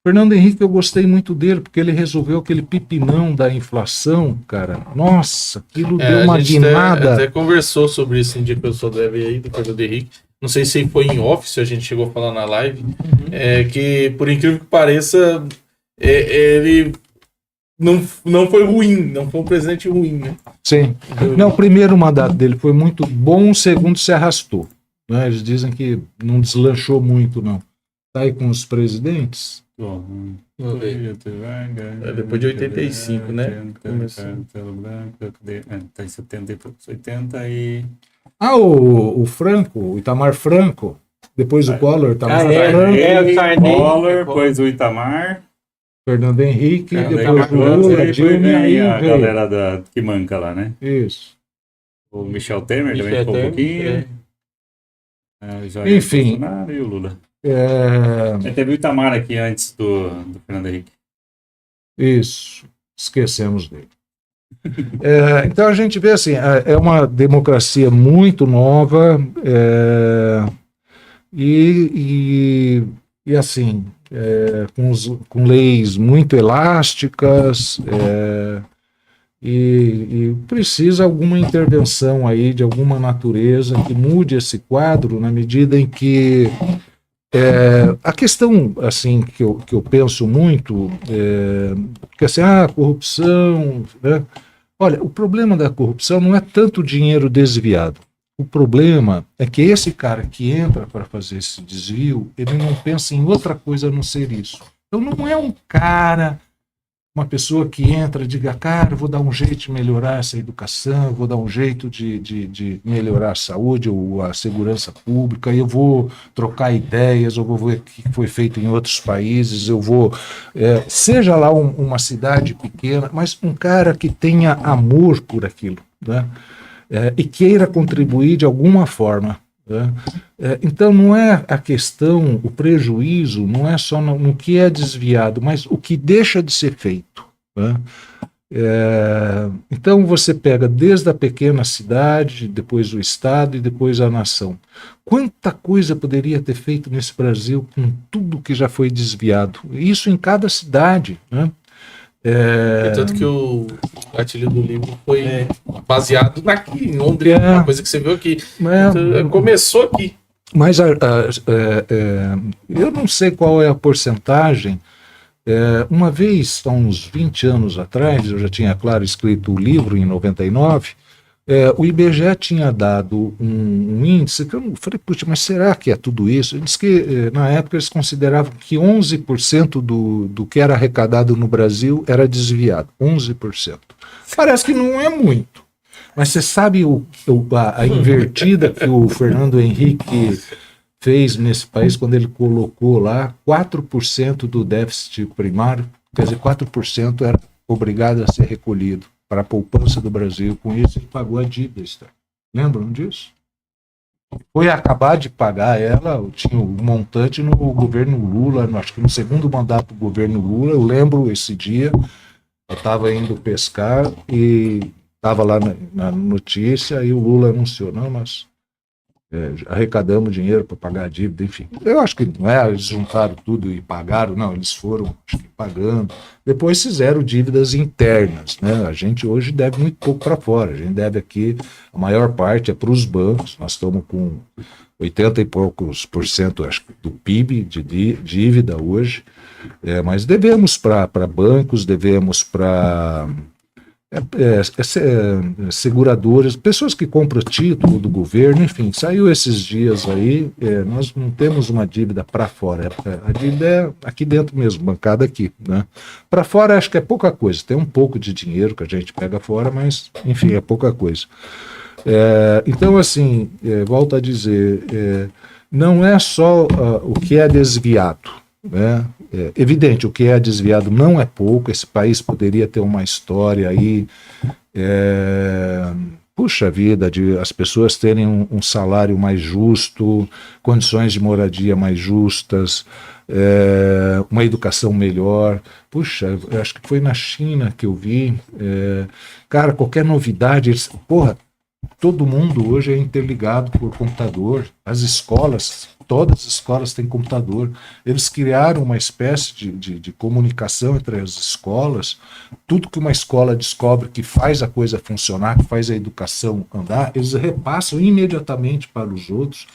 Fernando Henrique, eu gostei muito dele, porque ele resolveu aquele pipinão da inflação, cara. Nossa, aquilo deu uma a gente guinada. até conversou sobre isso um dia que eu sou deve aí, do Fernando Henrique. Não sei se foi em office, a gente chegou a falar na live, que por incrível que pareça, ele não foi ruim, não foi um presidente ruim, né? Sim. Não, o primeiro mandato dele foi muito bom, o segundo se arrastou, né? Eles dizem que não deslanchou muito, não. Tá aí com os presidentes? Depois de 85, né? Tá em 70, 80 e... O Franco, o Itamar Franco. Depois o Collor, Itamar Franco. O Sarney. Collor, depois o Itamar. Fernando Henrique, depois o Lula, Lula, depois Dilma, vem a veio. galera que manca lá, né? Isso. O Michel Temer também ficou um pouquinho. Enfim. Bolsonaro e o Lula. Teve o Itamar aqui antes do Fernando Henrique. Isso, esquecemos dele. Então a gente vê assim, é uma democracia muito nova e assim, com leis muito elásticas e precisa alguma intervenção aí de alguma natureza que mude esse quadro na medida em que a questão assim que eu penso muito que assim, corrupção, né? Olha, o problema da corrupção não é tanto dinheiro desviado. O problema é que esse cara que entra para fazer esse desvio, ele não pensa em outra coisa a não ser isso. Então não é um cara, uma pessoa que entra e diga, cara, eu vou dar um jeito de melhorar essa educação, eu vou dar um jeito de melhorar a saúde ou a segurança pública, eu vou trocar ideias, eu vou ver o que foi feito em outros países, eu vou... seja lá uma cidade pequena, mas um cara que tenha amor por aquilo, né? E queira contribuir de alguma forma. Né? Então não é a questão, o prejuízo não é só no que é desviado, mas o que deixa de ser feito. Né? Então você pega desde a pequena cidade, depois o estado e depois a nação. Quanta coisa poderia ter feito nesse Brasil com tudo que já foi desviado? Isso em cada cidade, né? Tanto que o gatilho do livro foi baseado aqui, em Londres, uma coisa que você viu aqui. Então, começou aqui. Mas eu não sei qual é a porcentagem. Uma vez, há uns 20 anos atrás, eu já tinha, claro, escrito o livro em 99, o IBGE tinha dado um índice que eu falei, puxa, mas será que é tudo isso? Ele disse que, na época, eles consideravam que 11% do que era arrecadado no Brasil era desviado. 11%. Parece que não é muito. Mas você sabe a invertida que o Fernando Henrique fez nesse país quando ele colocou lá 4% do déficit primário, quer dizer, 4% era obrigado a ser recolhido para a poupança do Brasil. Com isso, ele pagou a dívida. Lembram disso? Foi acabar de pagar ela, tinha um montante no governo Lula, acho que no segundo mandato do governo Lula. Eu lembro esse dia, eu estava indo pescar e estava lá na notícia e o Lula anunciou, não, mas arrecadamos dinheiro para pagar a dívida, enfim. Eu acho que não é, eles juntaram tudo e pagaram, não, eles foram, acho que, pagando. Depois fizeram dívidas internas, né? A gente hoje deve muito pouco para fora, a gente deve aqui, a maior parte é para os bancos, nós estamos com 80 e poucos % acho, do PIB de dívida hoje, mas devemos para bancos, devemos para seguradoras, pessoas que compram título do governo, enfim, saiu esses dias aí, nós não temos uma dívida para fora, a dívida é aqui dentro mesmo, bancada aqui, né? Para fora acho que é pouca coisa, tem um pouco de dinheiro que a gente pega fora, mas enfim, é pouca coisa. Então, assim, volto a dizer, não é só o que é desviado, né? Evidente, o que é desviado não é pouco, esse país poderia ter uma história aí, puxa vida, de as pessoas terem um salário mais justo, condições de moradia mais justas, uma educação melhor. Puxa, eu acho que foi na China que eu vi, cara, qualquer novidade, todo mundo hoje é interligado por computador. As escolas, todas as escolas têm computador. Eles criaram uma espécie de comunicação entre as escolas. Tudo que uma escola descobre que faz a coisa funcionar, que faz a educação andar, eles repassam imediatamente para os outros.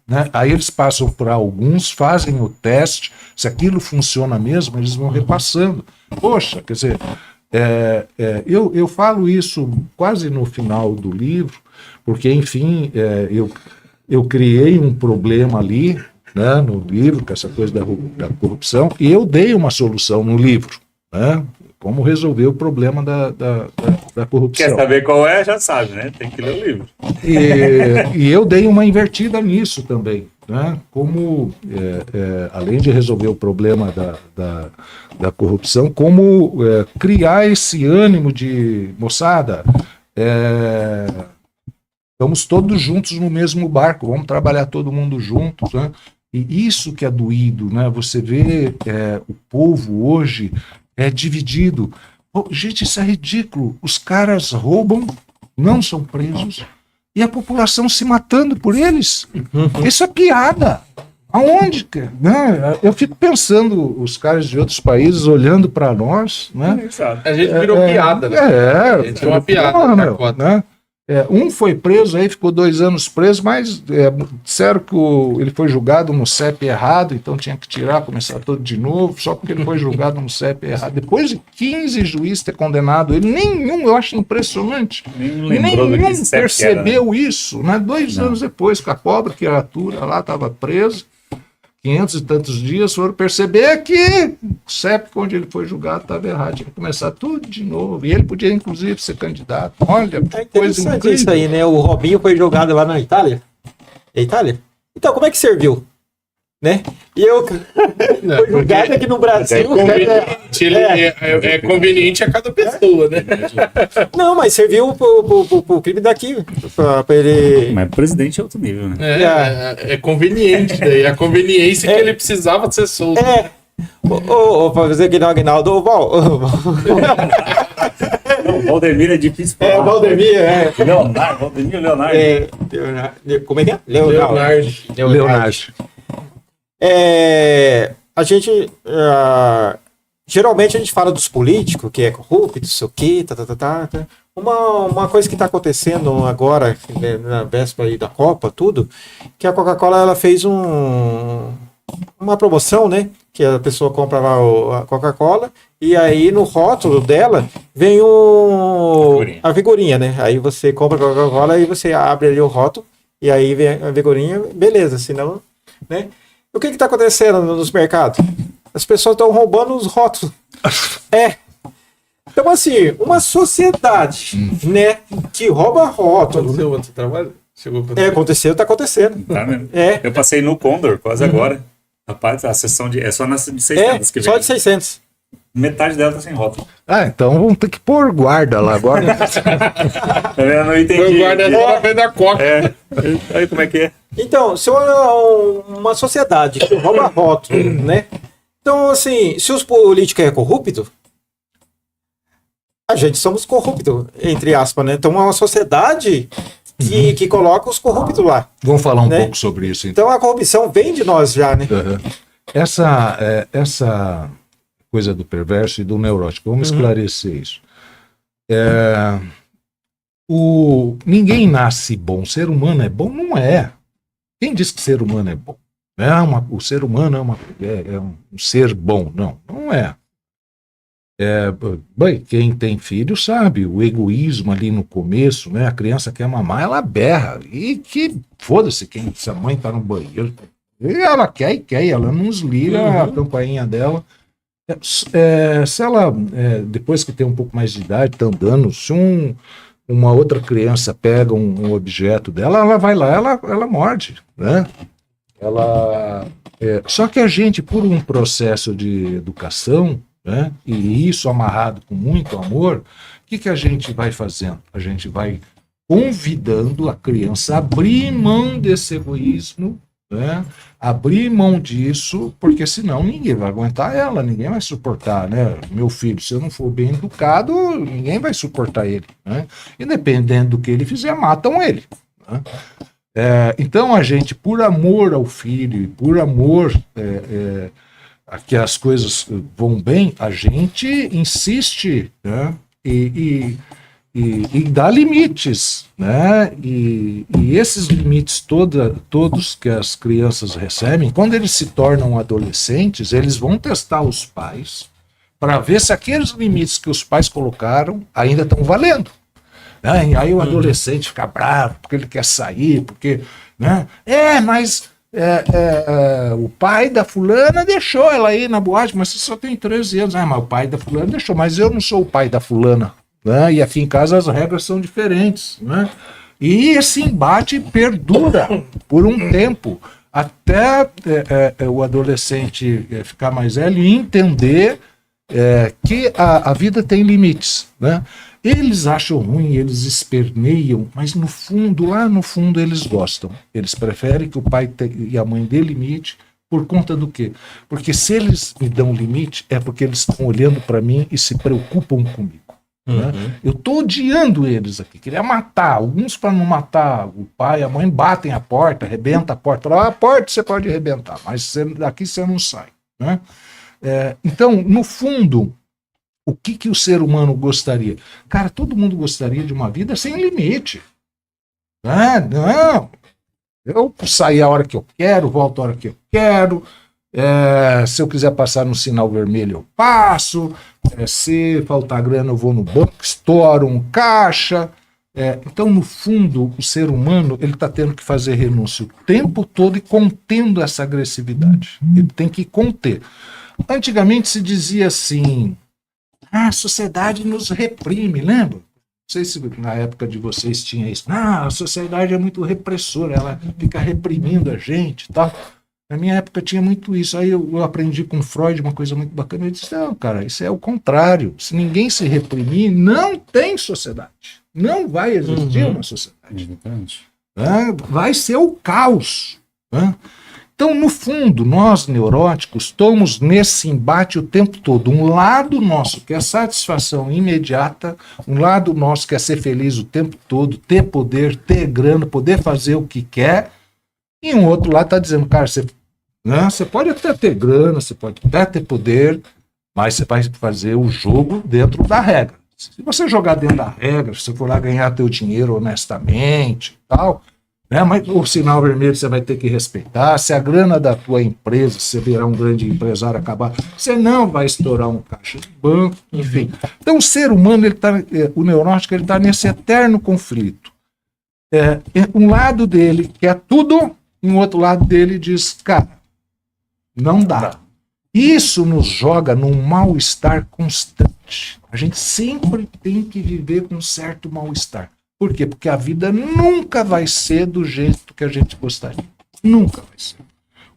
Né? Aí eles passam para alguns, fazem o teste. Se aquilo funciona mesmo, eles vão repassando. Poxa, quer dizer... eu falo isso quase no final do livro, porque, enfim, eu criei um problema ali, né, no livro, com essa coisa da corrupção, e eu dei uma solução no livro, né, como resolver o problema da corrupção. Quer saber qual é? Já sabe, né? Tem que ler o livro. E eu dei uma invertida nisso também, né? Como, além de resolver o problema da corrupção, como criar esse ânimo de, moçada, estamos todos juntos no mesmo barco, vamos trabalhar todo mundo juntos, né? E isso que é doído, né? Você vê o povo hoje dividido. Gente, isso é ridículo. Os caras roubam, não são presos, e a população se matando por eles. Isso é piada. Aonde? Né? Eu fico pensando, os caras de outros países olhando para nós, né? A gente virou piada, né? A gente virou uma piada. Né? Um foi preso, aí ficou 2 anos preso, mas disseram que ele foi julgado no CEP errado, então tinha que tirar, começar tudo de novo, só porque ele foi julgado no CEP errado. Depois de 15 juízes ter condenado ele, nenhum, eu acho impressionante, nenhum percebeu isso, né? 2 anos depois, que a pobre criatura lá estava presa, 500 e tantos dias, foram perceber que o CEP, onde ele foi julgado, estava errado, tinha que começar tudo de novo, e ele podia, inclusive, ser candidato. Olha, que coisa incrível. Isso aí, né? O Robinho foi julgado lá na Itália. É Itália? Então, como é que serviu? Né? E eu fui julgado aqui no Brasil. É conveniente a cada pessoa, né? Não, mas serviu pro crime daqui. Pra ele... Mas presidente é outro nível, né? É conveniente, daí. A conveniência que ele precisava ser solto. Vou fazer aqui no Aguinaldo. O Valdemir é difícil falar. O Valdemir, Leonardo, Valdemir Leonardo. Como é que é? Leonardo. A gente geralmente a gente fala dos políticos que é corrupto, não sei o que, uma coisa que está acontecendo agora, né, na véspera aí da Copa, tudo, que a Coca-Cola ela fez uma promoção, né, que a pessoa compra lá a Coca-Cola e aí no rótulo dela vem a figurinha, né, aí você compra a Coca-Cola e você abre ali o rótulo e aí vem a figurinha, beleza, senão, né. O que está acontecendo nos mercados? As pessoas estão roubando os rótulos. Então, assim, uma sociedade, né, que rouba rótulo. Aconteceu outro trabalho? Aconteceu, está acontecendo. Tá mesmo. Eu passei no Condor quase agora. Rapaz, a sessão é só na de 600 que vem. Só de 600. Metade dela tá sem rótulo. Então vamos ter que pôr guarda lá agora. Eu não entendi. O guarda só vem da Coca. Aí como é que é? Então, se uma sociedade que rouba rótulo, né? Então, assim, se os políticos é corrupto, a gente somos corruptos, entre aspas, né? Então, uma sociedade que coloca os corruptos lá. Vamos falar um né? pouco sobre isso, então. Então a corrupção vem de nós já, né? Essa coisa do perverso e do neurótico, vamos esclarecer isso. Ninguém nasce bom. Ser humano é bom? Não é. Quem diz que ser humano é bom? O ser humano é um ser bom. Não é. Bem, quem tem filho sabe, o egoísmo ali no começo, né? A criança quer mamar, ela berra. E que foda-se se a mãe tá no banheiro. E ela quer, ela não desliga a campainha dela. Se ela, depois que tem um pouco mais de idade, tá andando, se uma outra criança pega um objeto dela, ela vai lá, ela morde, né? Só que a gente, por um processo de educação, né, e isso amarrado com muito amor, o que a gente vai fazendo? A gente vai convidando a criança a abrir mão desse egoísmo, né, abrir mão disso, porque senão ninguém vai aguentar ela, ninguém vai suportar, né? Meu filho, se eu não for bem educado, ninguém vai suportar ele, né? E dependendo do que ele fizer, matam ele, né? Então a gente, por amor ao filho e por amor a que as coisas vão bem, a gente insiste, né? E dá limites, né? E esses limites todos que as crianças recebem, quando eles se tornam adolescentes, eles vão testar os pais para ver se aqueles limites que os pais colocaram ainda estão valendo. Né? E aí o adolescente fica bravo porque ele quer sair, porque, né? Mas o pai da fulana deixou ela ir na boate, mas você só tem 13 anos. Mas o pai da fulana deixou, mas eu não sou o pai da fulana, né? E aqui em casa as regras são diferentes, né? E esse embate perdura por um tempo, até o adolescente ficar mais velho e entender que a vida tem limites, né? Eles acham ruim, eles esperneiam, mas no fundo, lá no fundo, eles gostam. Eles preferem que o pai e a mãe dê limite por conta do quê? Porque se eles me dão limite, é porque eles estão olhando para mim e se preocupam comigo. Né? Eu estou odiando eles aqui, queria matar. Alguns, para não matar o pai e a mãe, batem a porta, arrebenta a porta. A porta você pode arrebentar, mas daqui você não sai. Né? Então, no fundo, o que o ser humano gostaria? Cara, todo mundo gostaria de uma vida sem limite. Não, eu saio a hora que eu quero, volto a hora que eu quero. Se eu quiser passar no sinal vermelho, eu passo. Se faltar grana, eu vou no banco, estouro um caixa. Então, no fundo, o ser humano ele está tendo que fazer renúncia o tempo todo e contendo essa agressividade. Ele tem que conter. Antigamente se dizia assim: a sociedade nos reprime, lembra? Não sei se na época de vocês tinha isso. A sociedade é muito repressora, ela fica reprimindo a gente e tal. Na minha época tinha muito isso. Aí eu aprendi com Freud uma coisa muito bacana. Eu disse, não, cara, isso é o contrário. Se ninguém se reprimir, não tem sociedade. Não vai existir uma sociedade. Vai ser o caos. Então, no fundo, nós neuróticos estamos nesse embate o tempo todo. Um lado nosso quer satisfação imediata, um lado nosso quer ser feliz o tempo todo, ter poder, ter grana, poder fazer o que quer, e um outro lado está dizendo, cara, você pode até ter grana, você pode até ter poder, mas você vai fazer o jogo dentro da regra. Se você jogar dentro da regra, se você for lá ganhar teu dinheiro honestamente e tal, né? Mas o sinal vermelho você vai ter que respeitar. Se a grana da tua empresa, se você virar um grande empresário, acabar, você não vai estourar um caixa de banco, enfim. Então o ser humano, o neurótico, ele está nesse eterno conflito. Um lado dele quer tudo, e um outro lado dele diz, cara, não dá. Isso nos joga num mal-estar constante. A gente sempre tem que viver com um certo mal-estar. Por quê? Porque a vida nunca vai ser do jeito que a gente gostaria. Nunca vai ser.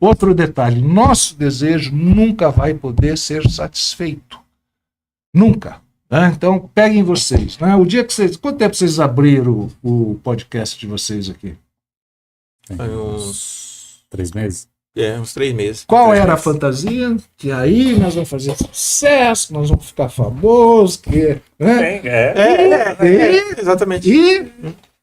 Outro detalhe, nosso desejo nunca vai poder ser satisfeito. Nunca. Né? Então, peguem vocês. Né? O dia que vocês... Quanto tempo vocês abriram o podcast de vocês aqui? Uns 3 meses. Uns 3 meses. Qual era a fantasia? Que aí nós vamos fazer sucesso, nós vamos ficar famosos, que... Né? Exatamente. E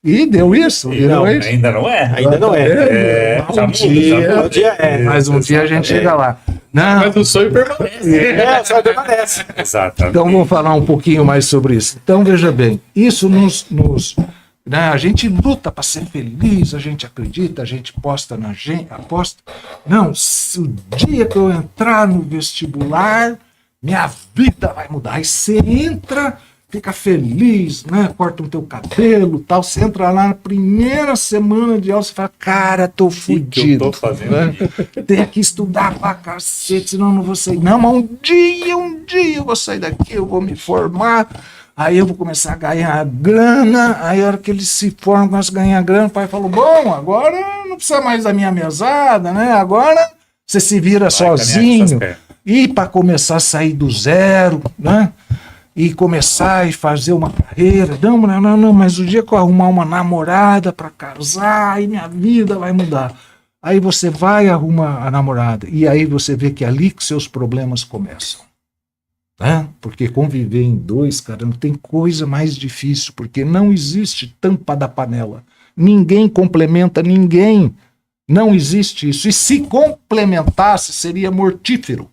E deu isso? Não, ainda não é. Ainda não é. Um dia é. Mas um dia a gente chega lá. Não. Mas o sonho permanece. O sonho permanece. Exatamente. Então vamos falar um pouquinho mais sobre isso. Então veja bem, isso né, a gente luta para ser feliz, a gente acredita, a gente aposta. Não, se o dia que eu entrar no vestibular, minha vida vai mudar. Aí você entra, fica feliz, né? Corta o teu cabelo, tal. Você entra lá na primeira semana de aula, você fala, cara, tô fudido. que eu tô fazendo né? Tem que estudar pra cacete, senão eu não vou sair. Não, mas um dia eu vou sair daqui, eu vou me formar. Aí eu vou começar a ganhar grana. Aí a hora que ele se forma, começa a ganhar grana, o pai falou, bom, agora não precisa mais da minha mesada, né? Agora você se vira sozinho. E para começar a sair do zero, né? E começar e fazer uma carreira. Não, mas o dia que eu arrumar uma namorada para casar, aí minha vida vai mudar. Aí você vai arrumar a namorada. E aí você vê que é ali que seus problemas começam. Né? Porque conviver em dois, cara, não tem coisa mais difícil, porque não existe tampa da panela. Ninguém complementa ninguém. Não existe isso. E se complementasse, seria mortífero.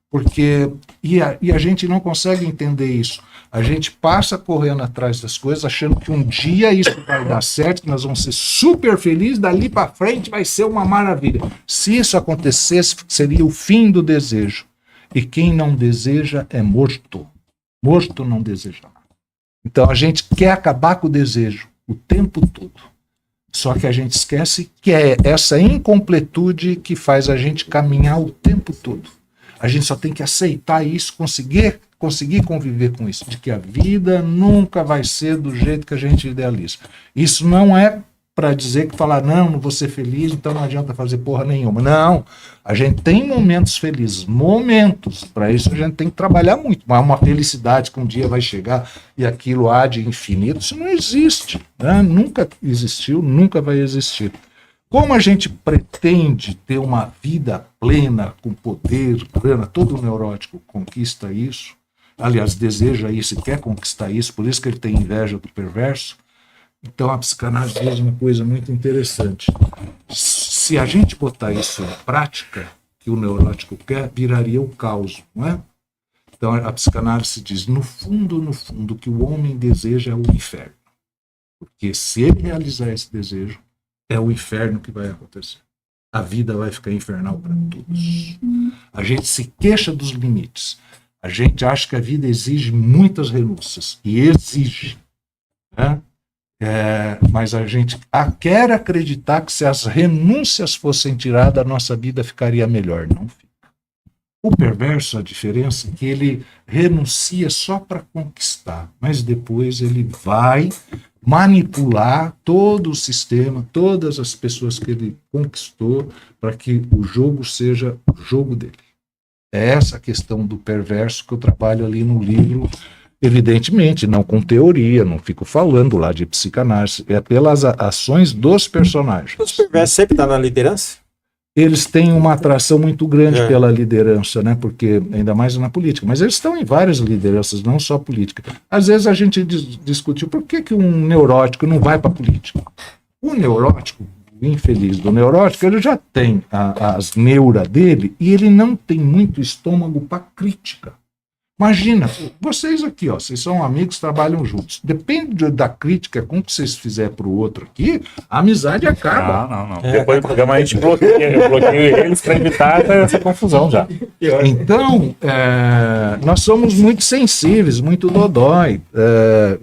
Porque e a gente não consegue entender isso. A gente passa correndo atrás das coisas, achando que um dia isso vai dar certo, que nós vamos ser super felizes, dali para frente vai ser uma maravilha. Se isso acontecesse, seria o fim do desejo. E quem não deseja é morto. Morto não deseja nada. Então a gente quer acabar com o desejo o tempo todo. Só que a gente esquece que é essa incompletude que faz a gente caminhar o tempo todo. A gente só tem que aceitar isso, conseguir conviver com isso, de que a vida nunca vai ser do jeito que a gente idealiza. Isso não é para dizer que falar, não vou ser feliz, então não adianta fazer porra nenhuma. Não, a gente tem momentos felizes, momentos, para isso a gente tem que trabalhar muito, mas uma felicidade que um dia vai chegar e aquilo há de infinito, isso não existe, né? Nunca existiu, nunca vai existir. Como a gente pretende ter uma vida plena, com poder, grana, todo neurótico conquista isso, aliás, deseja isso e quer conquistar isso, por isso que ele tem inveja do perverso. Então a psicanálise diz uma coisa muito interessante. Se a gente botar isso em prática, que o neurótico quer, viraria o caos, não é? Então a psicanálise diz, no fundo, o que o homem deseja é o inferno. Porque se ele realizar esse desejo, é o inferno que vai acontecer. A vida vai ficar infernal para todos. A gente se queixa dos limites. A gente acha que a vida exige muitas renúncias. E exige. Né? Mas a gente quer acreditar que se as renúncias fossem tiradas, a nossa vida ficaria melhor. Não fica. O perverso, a diferença é que ele renuncia só para conquistar, mas depois ele vai manipular todo o sistema, todas as pessoas que ele conquistou, para que o jogo seja o jogo dele. É essa a questão do perverso que eu trabalho ali no livro, evidentemente, não com teoria, não fico falando lá de psicanálise, é pelas ações dos personagens. Os perversos sempre estão na liderança? Eles têm uma atração muito grande pela liderança, né? Porque ainda mais na política, mas eles estão em várias lideranças, não só política. Às vezes a gente discutiu por que um neurótico não vai para a política. O neurótico, o infeliz do neurótico, ele já tem as neuras dele e ele não tem muito estômago para crítica. Imagina, vocês aqui, ó, vocês são amigos, trabalham juntos. Depende da crítica, como que vocês fizerem para o outro aqui, a amizade acaba. Não. Depois do programa a gente bloqueia eles para evitar essa confusão já. Então, nós somos muito sensíveis, muito dodói.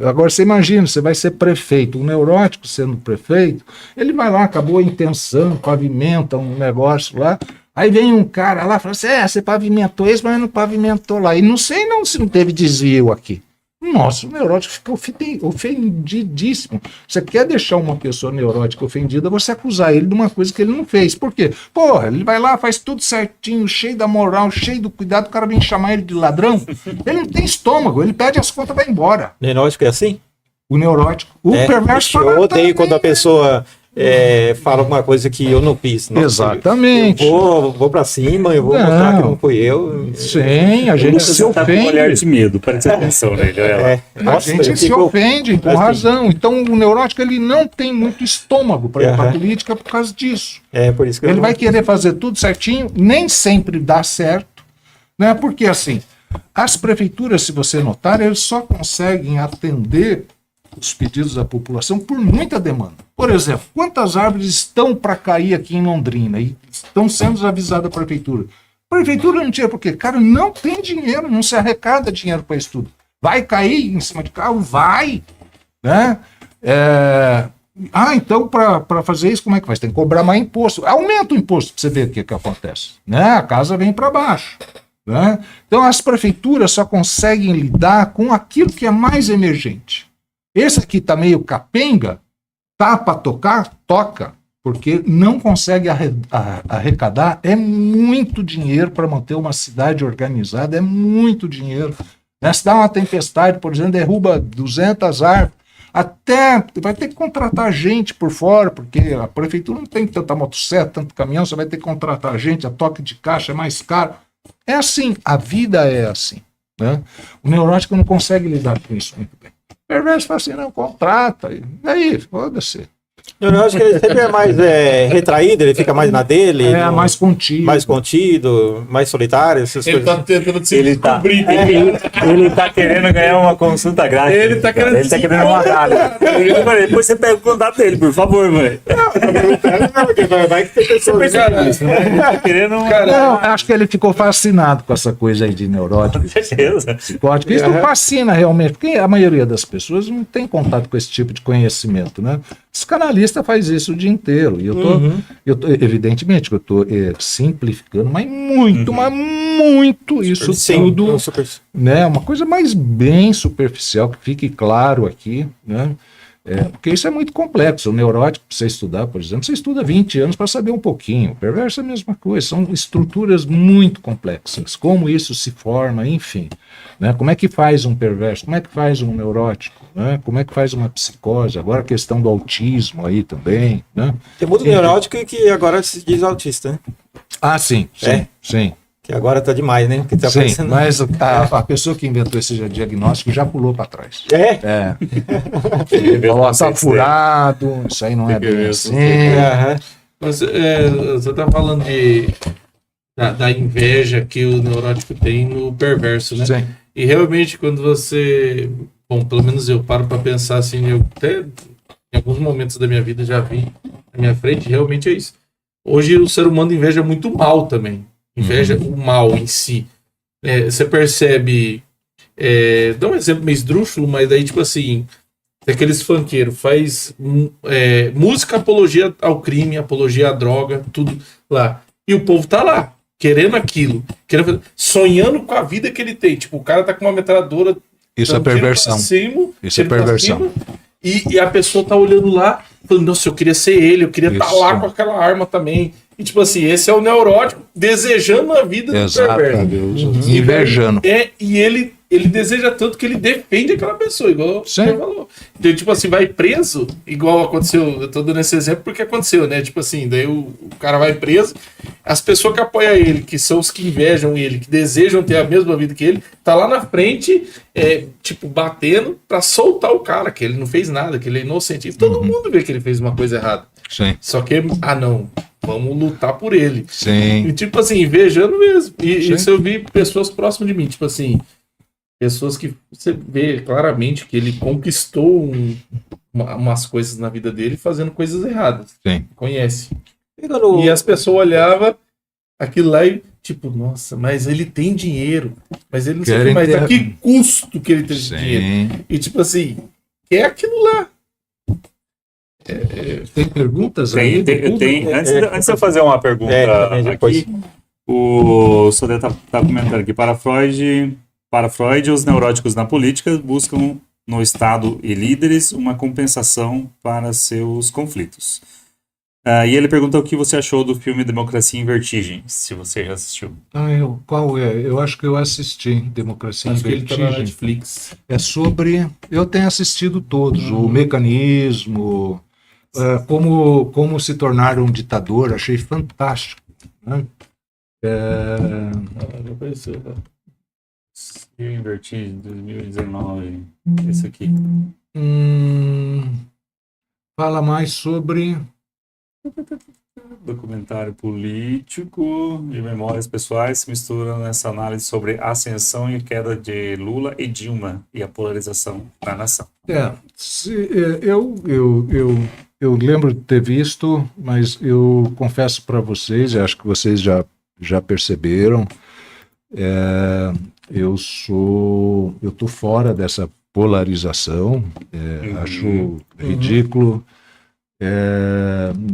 Agora, você imagina, você vai ser prefeito, um neurótico sendo prefeito, ele vai lá, acabou a intenção, pavimenta um negócio lá, aí vem um cara lá e fala assim, você pavimentou isso, mas não pavimentou lá. E não sei não se não teve desvio aqui. Nossa, o neurótico fica ofendidíssimo. Você quer deixar uma pessoa neurótica ofendida, você acusar ele de uma coisa que ele não fez. Por quê? Porra, ele vai lá, faz tudo certinho, cheio da moral, cheio do cuidado, o cara vem chamar ele de ladrão. Ele não tem estômago, ele pede as contas e vai embora. Neurótico é assim? O neurótico. O perverso eu odeio quando a pessoa fala alguma coisa que eu não fiz. Nossa, Exatamente. Eu vou pra cima, eu vou mostrar que não fui eu. Sim, a gente se Tá com um olhar ofende. de medo, preste atenção nele. Olha lá. A gente se ofende, com razão. Então o neurótico ele não tem muito estômago para ir para política por causa disso. Por isso que Ele vai querer fazer tudo certinho, nem sempre dá certo, né? Porque assim, as prefeituras, se você notar, eles só conseguem atender os pedidos da população por muita demanda. Por exemplo, quantas árvores estão para cair aqui em Londrina e estão sendo avisadas da prefeitura? A prefeitura não tinha por quê? Cara, não tem dinheiro, não se arrecada dinheiro para isso tudo. Vai cair em cima de carro? Vai! Né? Então para fazer isso, como é que faz? Tem que cobrar mais imposto. Aumenta o imposto para você ver o que acontece. Né? A casa vem para baixo. Né? Então as prefeituras só conseguem lidar com aquilo que é mais emergente. Esse aqui tá meio capenga, tá para tocar, toca, porque não consegue arrecadar. É muito dinheiro para manter uma cidade organizada, é muito dinheiro. Né? Se dá uma tempestade, por exemplo, derruba 200 árvores, até vai ter que contratar gente por fora, porque a prefeitura não tem tanta motocicleta, tanto caminhão, você vai ter que contratar gente, a toque de caixa é mais caro. É assim, a vida é assim. Né? O neurótico não consegue lidar com isso muito bem. O perverso fala assim, não, contrata. E aí, foda-se. Eu acho que ele sempre é mais retraído, ele fica mais na dele. Mais contido. Mais contido, mais solitário, essas Ele coisas. tá tentando se Ele tá, descobrir. ele tá querendo ganhar uma consulta grátis. Ele tá querendo Ele tá querendo uma galha. Depois você pega o contato dele, por favor, mãe. Vai que tem pessoas. Ele tá querendo uma... Não, acho que ele ficou fascinado com essa coisa aí de neurótico. certeza. Psicótico. Isso fascina realmente, porque a maioria das pessoas não tem contato com esse tipo de conhecimento, né? Psicanalista faz isso o dia inteiro. E eu tô evidentemente, que eu estou simplificando, mas muito isso tudo. Né? Uma coisa mais bem superficial, que fique claro aqui, né? Porque isso é muito complexo. O neurótico, para você estudar, por exemplo, você estuda 20 anos para saber um pouquinho. O perverso é a mesma coisa. São estruturas muito complexas. Como isso se forma, enfim. Né? Como é que faz um perverso? Como é que faz um neurótico? Né? Como é que faz uma psicose? Agora a questão do autismo aí também. Né? Tem muito neurótico que agora se diz autista, né? Ah, sim. Sim. Que agora tá demais, né? Que tá Sim, aparecendo... mas a pessoa que inventou esse diagnóstico já pulou para trás. Falou, tá furado, isso aí não é bem assim. Mas, você tá falando da inveja que o neurótico tem no perverso, né? Sim. E realmente, quando você... Bom, pelo menos eu paro para pensar assim, eu até em alguns momentos da minha vida já vi na minha frente, realmente é isso. Hoje o ser humano inveja muito o mal também. Inveja o mal em si. Você percebe... dá um exemplo meio esdrúxulo, mas daí, tipo assim... Aqueles funkeiros faz música apologia ao crime, apologia à droga, tudo lá. E o povo tá lá, querendo aquilo. Sonhando com a vida que ele tem. Tipo, o cara tá com uma metralhadora... Isso é perversão. Isso é perversão. E a pessoa tá olhando lá, falando, nossa, eu queria ser ele, eu queria estar lá com aquela arma também. E tipo assim, esse é o neurótico desejando a vida do perverso. Invejando. E ele deseja tanto que ele defende aquela pessoa, igual você falou. Então, tipo assim, vai preso, igual aconteceu, eu tô dando esse exemplo porque aconteceu, né? Tipo assim, daí o cara vai preso, as pessoas que apoiam ele, que são os que invejam ele, que desejam ter a mesma vida que ele, tá lá na frente, tipo, batendo pra soltar o cara, que ele não fez nada, que ele é inocente. E todo mundo vê que ele fez uma coisa errada. Sim. Só que, não, vamos lutar por ele. Sim. E tipo assim, invejando mesmo. E isso eu vi pessoas próximas de mim, tipo assim, pessoas que você vê claramente que ele conquistou umas coisas na vida dele fazendo coisas erradas. Sim. Conhece. E as pessoas olhavam aquilo lá e tipo, nossa, mas ele tem dinheiro. Mas ele não sei o que, mas a que custo que ele tem dinheiro? E tipo assim, é aquilo lá. Tem perguntas aí? Tem. Antes de eu fazer uma pergunta aqui, o Sodré tá comentando aqui, para Freud, os neuróticos na política buscam no Estado e líderes uma compensação para seus conflitos. E ele perguntou o que você achou do filme Democracia em Vertigem, se você já assistiu. Qual é? Eu acho que eu assisti Democracia em Vertigem. Ele tá na Netflix. É sobre... Eu tenho assistido todos, o mecanismo... Como se tornar um ditador, achei fantástico. Né? Não apareceu, né? Eu inverti em 2019. Esse aqui. Fala mais sobre... Documentário político e memórias pessoais se misturam nessa análise sobre a ascensão e queda de Lula e Dilma e a polarização da nação. Eu lembro de ter visto, mas eu confesso para vocês, acho que vocês já perceberam, eu tô fora dessa polarização, acho ridículo.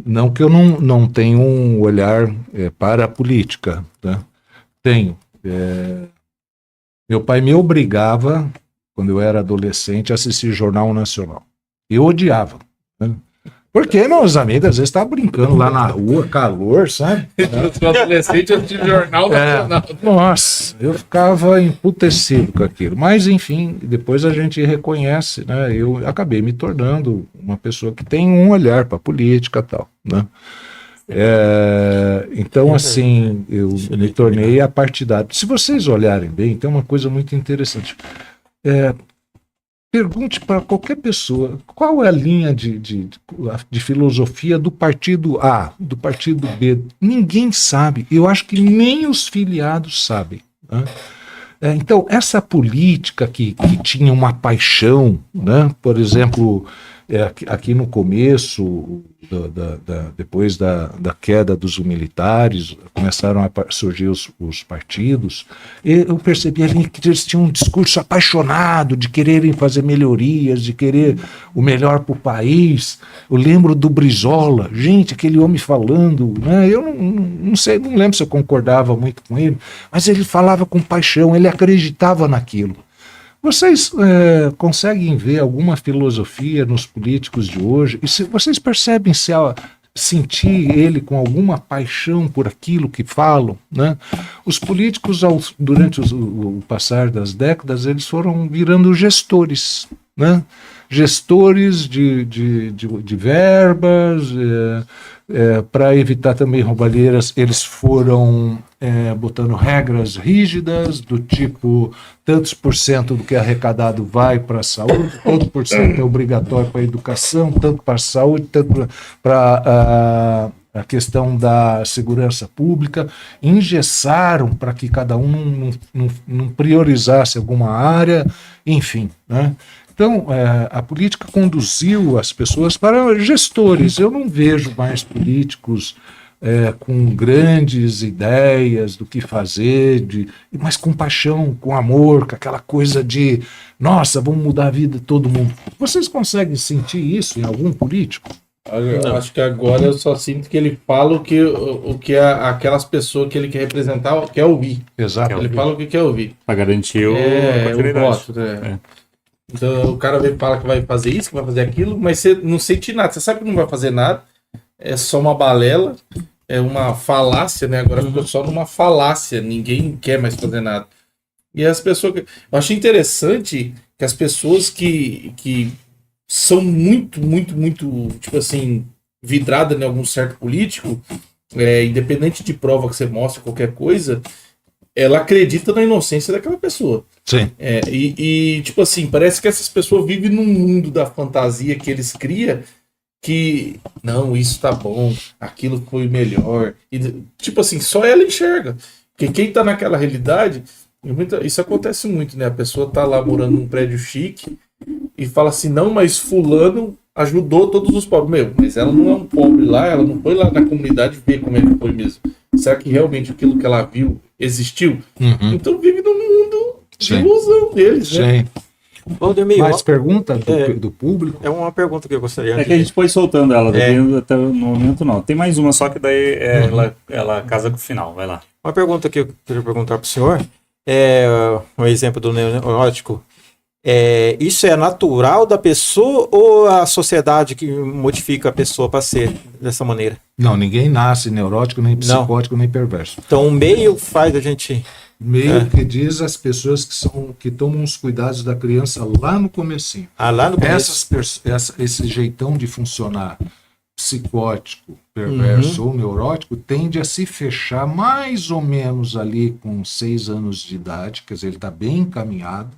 Não que eu não tenha um olhar para a política, né? Tenho. Meu pai me obrigava, quando eu era adolescente, a assistir Jornal Nacional. Eu odiava, né? Porque meus amigos às vezes estavam brincando lá na rua, calor, sabe? Eu sou adolescente, eu tive Jornal Nacional. Nossa, eu ficava emputecido com aquilo. Mas, enfim, depois a gente reconhece, né? Eu acabei me tornando uma pessoa que tem um olhar para a política e tal, né? Então, assim, eu me tornei apartidário. Se vocês olharem bem, tem uma coisa muito interessante. Pergunte para qualquer pessoa qual é a linha de filosofia do partido A, do partido B. Ninguém sabe. Eu acho que nem os filiados sabem, né? Então, essa política que tinha uma paixão, né? Por exemplo, aqui no começo, depois da queda dos militares, começaram a surgir os partidos, eu percebi ali que eles tinham um discurso apaixonado de quererem fazer melhorias, de querer o melhor para o país. Eu lembro do Brizola, gente, aquele homem falando, né? Eu não sei, não lembro se eu concordava muito com ele, mas ele falava com paixão, ele acreditava naquilo. Vocês conseguem ver alguma filosofia nos políticos de hoje? E se vocês percebem sentir ele com alguma paixão por aquilo que falam, né? Os políticos, durante o passar das décadas, eles foram virando gestores, né? Gestores de verbas, para evitar também roubalheiras, eles foram botando regras rígidas, do tipo, tantos por cento do que é arrecadado vai para a saúde, tanto por cento é obrigatório para a educação, tanto para a saúde, tanto para a questão da segurança pública, engessaram para que cada um não priorizasse alguma área, enfim, né? Então, a política conduziu as pessoas para gestores. Eu não vejo mais políticos com grandes ideias do que fazer, mas com paixão, com amor, com aquela coisa de, nossa, vamos mudar a vida de todo mundo. Vocês conseguem sentir isso em algum político? Eu acho que agora eu só sinto que ele fala o que aquelas pessoas que ele quer representar quer ouvir. Exato. Ele fala o que quer ouvir. Para garantir o continuidade. voto. Então o cara fala que vai fazer isso, que vai fazer aquilo, mas você não sente nada. Você sabe que não vai fazer nada. É só uma balela, é uma falácia, né? Agora ficou só numa falácia. Ninguém quer mais fazer nada. E as pessoas... Eu achei interessante que as pessoas que são muito, muito, muito, tipo assim, vidradas em algum certo político, independente de prova que você mostre, qualquer coisa, ela acredita na inocência daquela pessoa. Sim. Tipo assim, parece que essas pessoas vivem num mundo da fantasia que eles criam, que, não, isso tá bom, aquilo foi melhor. E, tipo assim, só ela enxerga. Porque quem tá naquela realidade, isso acontece muito, né? A pessoa tá lá morando num prédio chique e fala assim, não, mas fulano ajudou todos os pobres. Mas ela não é um pobre lá, ela não foi lá na comunidade ver como é que foi mesmo. Será que realmente aquilo que ela viu existiu? Uhum. Então vive num mundo de ilusão deles, né? Sim. Mais pergunta do público? É uma pergunta que eu gostaria de... que a gente foi soltando ela, até no momento não. Tem mais uma, só que daí ela casa com o final, vai lá. Uma pergunta que eu queria perguntar para o senhor, um exemplo do neurótico, isso é natural da pessoa ou a sociedade que modifica a pessoa para ser dessa maneira? Não, ninguém nasce neurótico, nem psicótico, nem perverso. Então o meio faz a gente... Meio que diz as pessoas que tomam os cuidados da criança lá no comecinho. Lá no começo. Esse jeitão de funcionar psicótico, perverso ou neurótico tende a se fechar mais ou menos ali com 6 anos de idade, quer dizer, ele está bem encaminhado,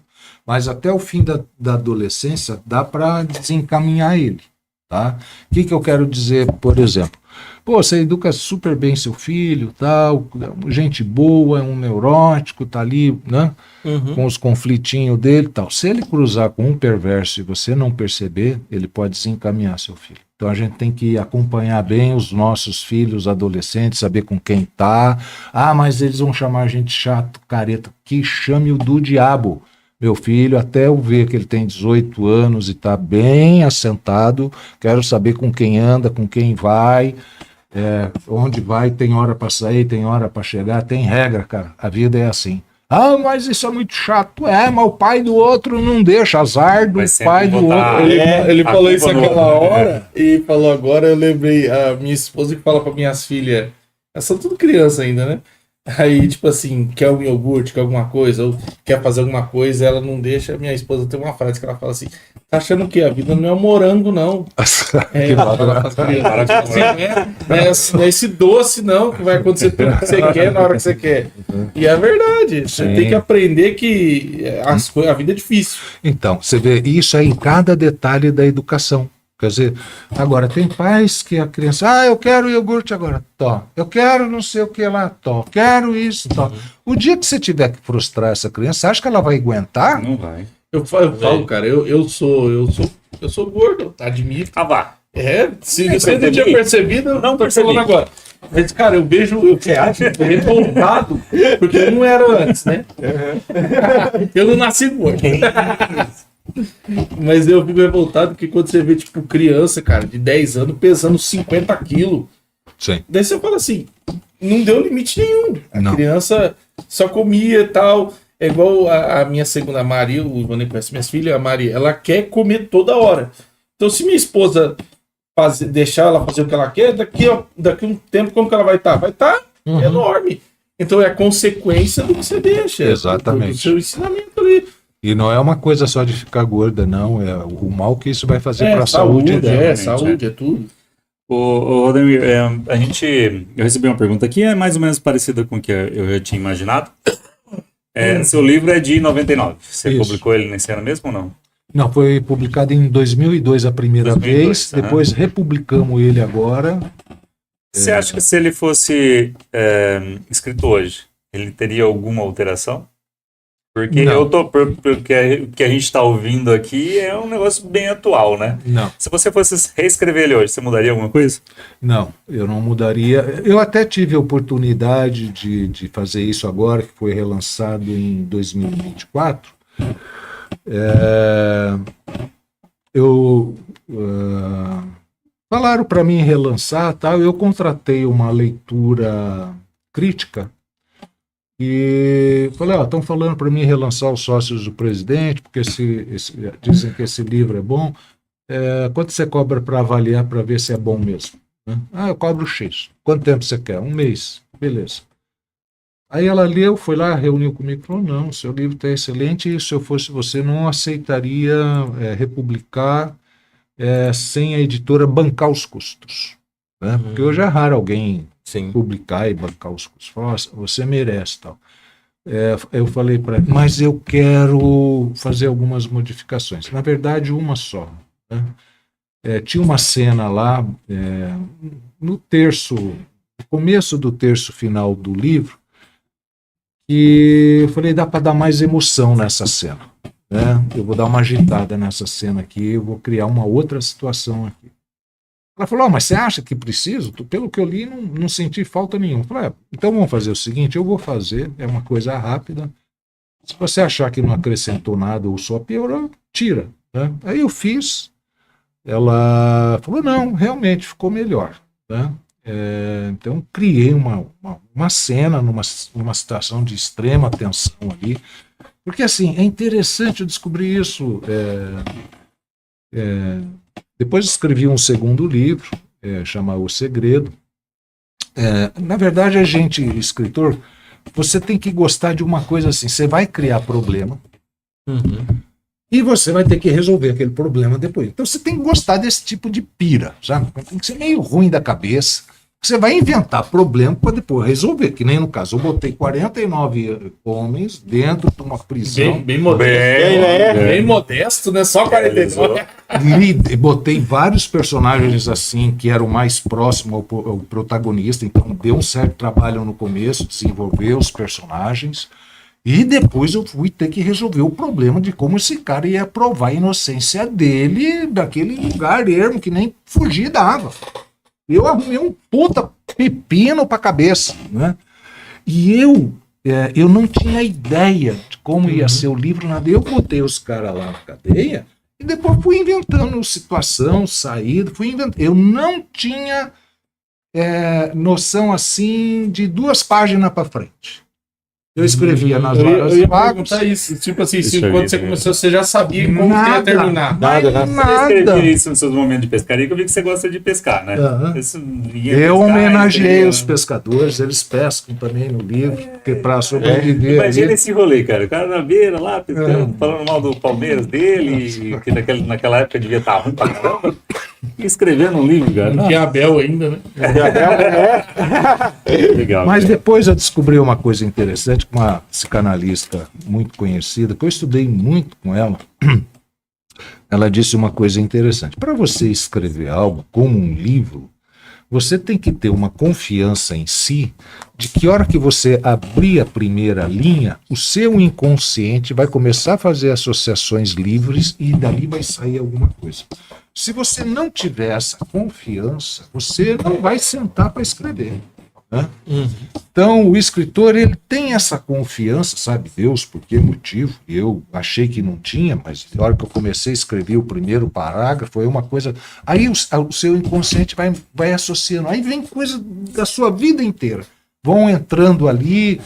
mas até o fim da adolescência dá para desencaminhar ele. Tá? O que eu quero dizer, por exemplo? Pô, você educa super bem seu filho, tal, gente boa, é um neurótico, tá ali, né? Com os conflitinhos dele, tal. Se ele cruzar com um perverso e você não perceber, ele pode desencaminhar seu filho. Então a gente tem que acompanhar bem os nossos filhos, adolescentes, saber com quem tá. Ah, mas eles vão chamar a gente chato, careta. Que chame o do diabo. Meu filho, até eu ver que ele tem 18 anos e está bem assentado, quero saber com quem anda, com quem vai, onde vai, tem hora para sair, tem hora para chegar, tem regra, cara. A vida é assim. Ah, mas isso é muito chato. Mas o pai do outro não deixa, azar do pai do outro. Ele falou isso aquela hora e falou agora, eu lembrei, a minha esposa que fala para minhas filhas, elas são tudo criança ainda, né? Aí, tipo assim, quer um iogurte, quer alguma coisa, ou quer fazer alguma coisa, ela não deixa. Minha esposa tem uma frase que ela fala assim: tá achando que a vida não é um morango, não. Não é esse doce, não, que vai acontecer tudo que você quer na hora que você quer. E é verdade. Você tem que aprender que a vida é difícil. Então, você vê, isso é em cada detalhe da educação. Quer dizer, agora tem pais que a criança, eu quero iogurte agora, tó. Eu quero não sei o que lá, tó. Quero isso, tó. O dia que você tiver que frustrar essa criança, você acha que ela vai aguentar? Não vai. Eu falo, cara, eu sou gordo, admito. Ah, vá. Se você não tinha percebido, eu não tô falando agora. Mas, cara, eu acho revoltado, porque eu não era antes, né? Eu não nasci gordo. Mas eu fico revoltado porque quando você vê, tipo, criança, cara, de 10 anos pesando 50 quilos. Sim. Daí você fala assim, não deu limite nenhum. A criança só comia e tal. É igual a minha segunda, a Mari, o Ivone conhece minhas filhas, a Mari, ela quer comer toda hora. Então se minha esposa deixar ela fazer o que ela quer, daqui a um tempo, como que ela vai estar? Vai estar enorme. Então é a consequência do que você deixa. Exatamente. Do seu ensinamento ali. E não é uma coisa só de ficar gorda, não. É o mal que isso vai fazer para a saúde. Saúde, é tudo. Ô, Rodemir, eu recebi uma pergunta aqui, é mais ou menos parecida com o que eu já tinha imaginado. Seu livro é de 99. Você publicou ele nesse ano mesmo ou não? Não, foi publicado em 2002 a primeira vez, depois republicamos ele agora. Você acha que se ele fosse escrito hoje, ele teria alguma alteração? Porque o que a gente está ouvindo aqui é um negócio bem atual, né? Não. Se você fosse reescrever ele hoje, você mudaria alguma coisa? Não, eu não mudaria. Eu até tive a oportunidade de fazer isso agora, que foi relançado em 2024. Falaram para mim relançar, tal. Eu contratei uma leitura crítica. E falei, estão falando para mim relançar Os Sócios do Presidente, porque dizem que esse livro é bom. Quanto você cobra para avaliar, para ver se é bom mesmo? Eu cobro X. Quanto tempo você quer? 1 mês. Beleza. Aí ela leu, foi lá, reuniu comigo e falou, não, seu livro está excelente, e se eu fosse você, não aceitaria republicar sem a editora bancar os custos. Né? Porque hoje é raro alguém publicar e bancar os custos. Falou, você merece, tal. Eu falei para ele, mas eu quero fazer algumas modificações. Na verdade, uma só. Né? Tinha uma cena lá, no começo do terço final do livro, e eu falei, dá para dar mais emoção nessa cena. Né? Eu vou dar uma agitada nessa cena aqui, eu vou criar uma outra situação aqui. Ela falou, mas você acha que preciso? Pelo que eu li, não senti falta nenhuma. Eu falei, então vamos fazer o seguinte, eu vou fazer, é uma coisa rápida. Se você achar que não acrescentou nada ou só piorou, tira. Né? Aí eu fiz, ela falou, não, realmente ficou melhor. Né? Então criei uma cena numa situação de extrema tensão ali. Porque assim, é interessante eu descobrir isso. Depois escrevi um segundo livro, chama O Segredo. Na verdade, escritor, você tem que gostar de uma coisa assim, você vai criar problema, E você vai ter que resolver aquele problema depois. Então você tem que gostar desse tipo de pira, sabe? Tem que ser meio ruim da cabeça. Você vai inventar problema para depois resolver. Que nem no caso, eu botei 49 homens dentro de uma prisão. Bem modesto. Bem modesto, né? Só 49. Botei vários personagens assim, que eram mais próximos ao protagonista. Então deu um certo trabalho no começo, desenvolver os personagens. E depois eu fui ter que resolver o problema de como esse cara ia provar a inocência dele daquele lugar ermo que nem fugir dava. Eu arrumei um puta pepino pra cabeça, né? E eu não tinha ideia de como ia ser o livro, nada. Eu botei os caras lá na cadeia e depois fui inventando situação, saída, Eu não tinha noção assim de 2 páginas pra frente. Eu escrevia nas horas vagas. Isso. Tipo assim, quando você começou, você já sabia como que ia terminar. Nada. Você escrevia isso nos seus momentos de pescaria, que eu vi que você gosta de pescar, né? Eu homenageei os pescadores, eles pescam também no livro, porque para sobreviver. Imagina esse rolê, cara. O cara na beira lá, pescando, falando mal do Palmeiras dele, que naquela época devia estar ruim pra caramba. E escrevendo um livro, cara. Não tinha Abel ainda, né? Legal. Mas depois eu descobri uma coisa interessante, com uma psicanalista muito conhecida, que eu estudei muito com ela. Ela disse uma coisa interessante. Para você escrever algo como um livro, você tem que ter uma confiança em si, de que a hora que você abrir a primeira linha, o seu inconsciente vai começar a fazer associações livres e dali vai sair alguma coisa. Se você não tiver essa confiança, você não vai sentar para escrever. Né? Então, o escritor, ele tem essa confiança, sabe Deus por que motivo? Eu achei que não tinha, mas na hora que eu comecei a escrever o primeiro parágrafo, foi uma coisa... Aí o seu inconsciente vai associando, aí vem coisa da sua vida inteira. Vão entrando ali,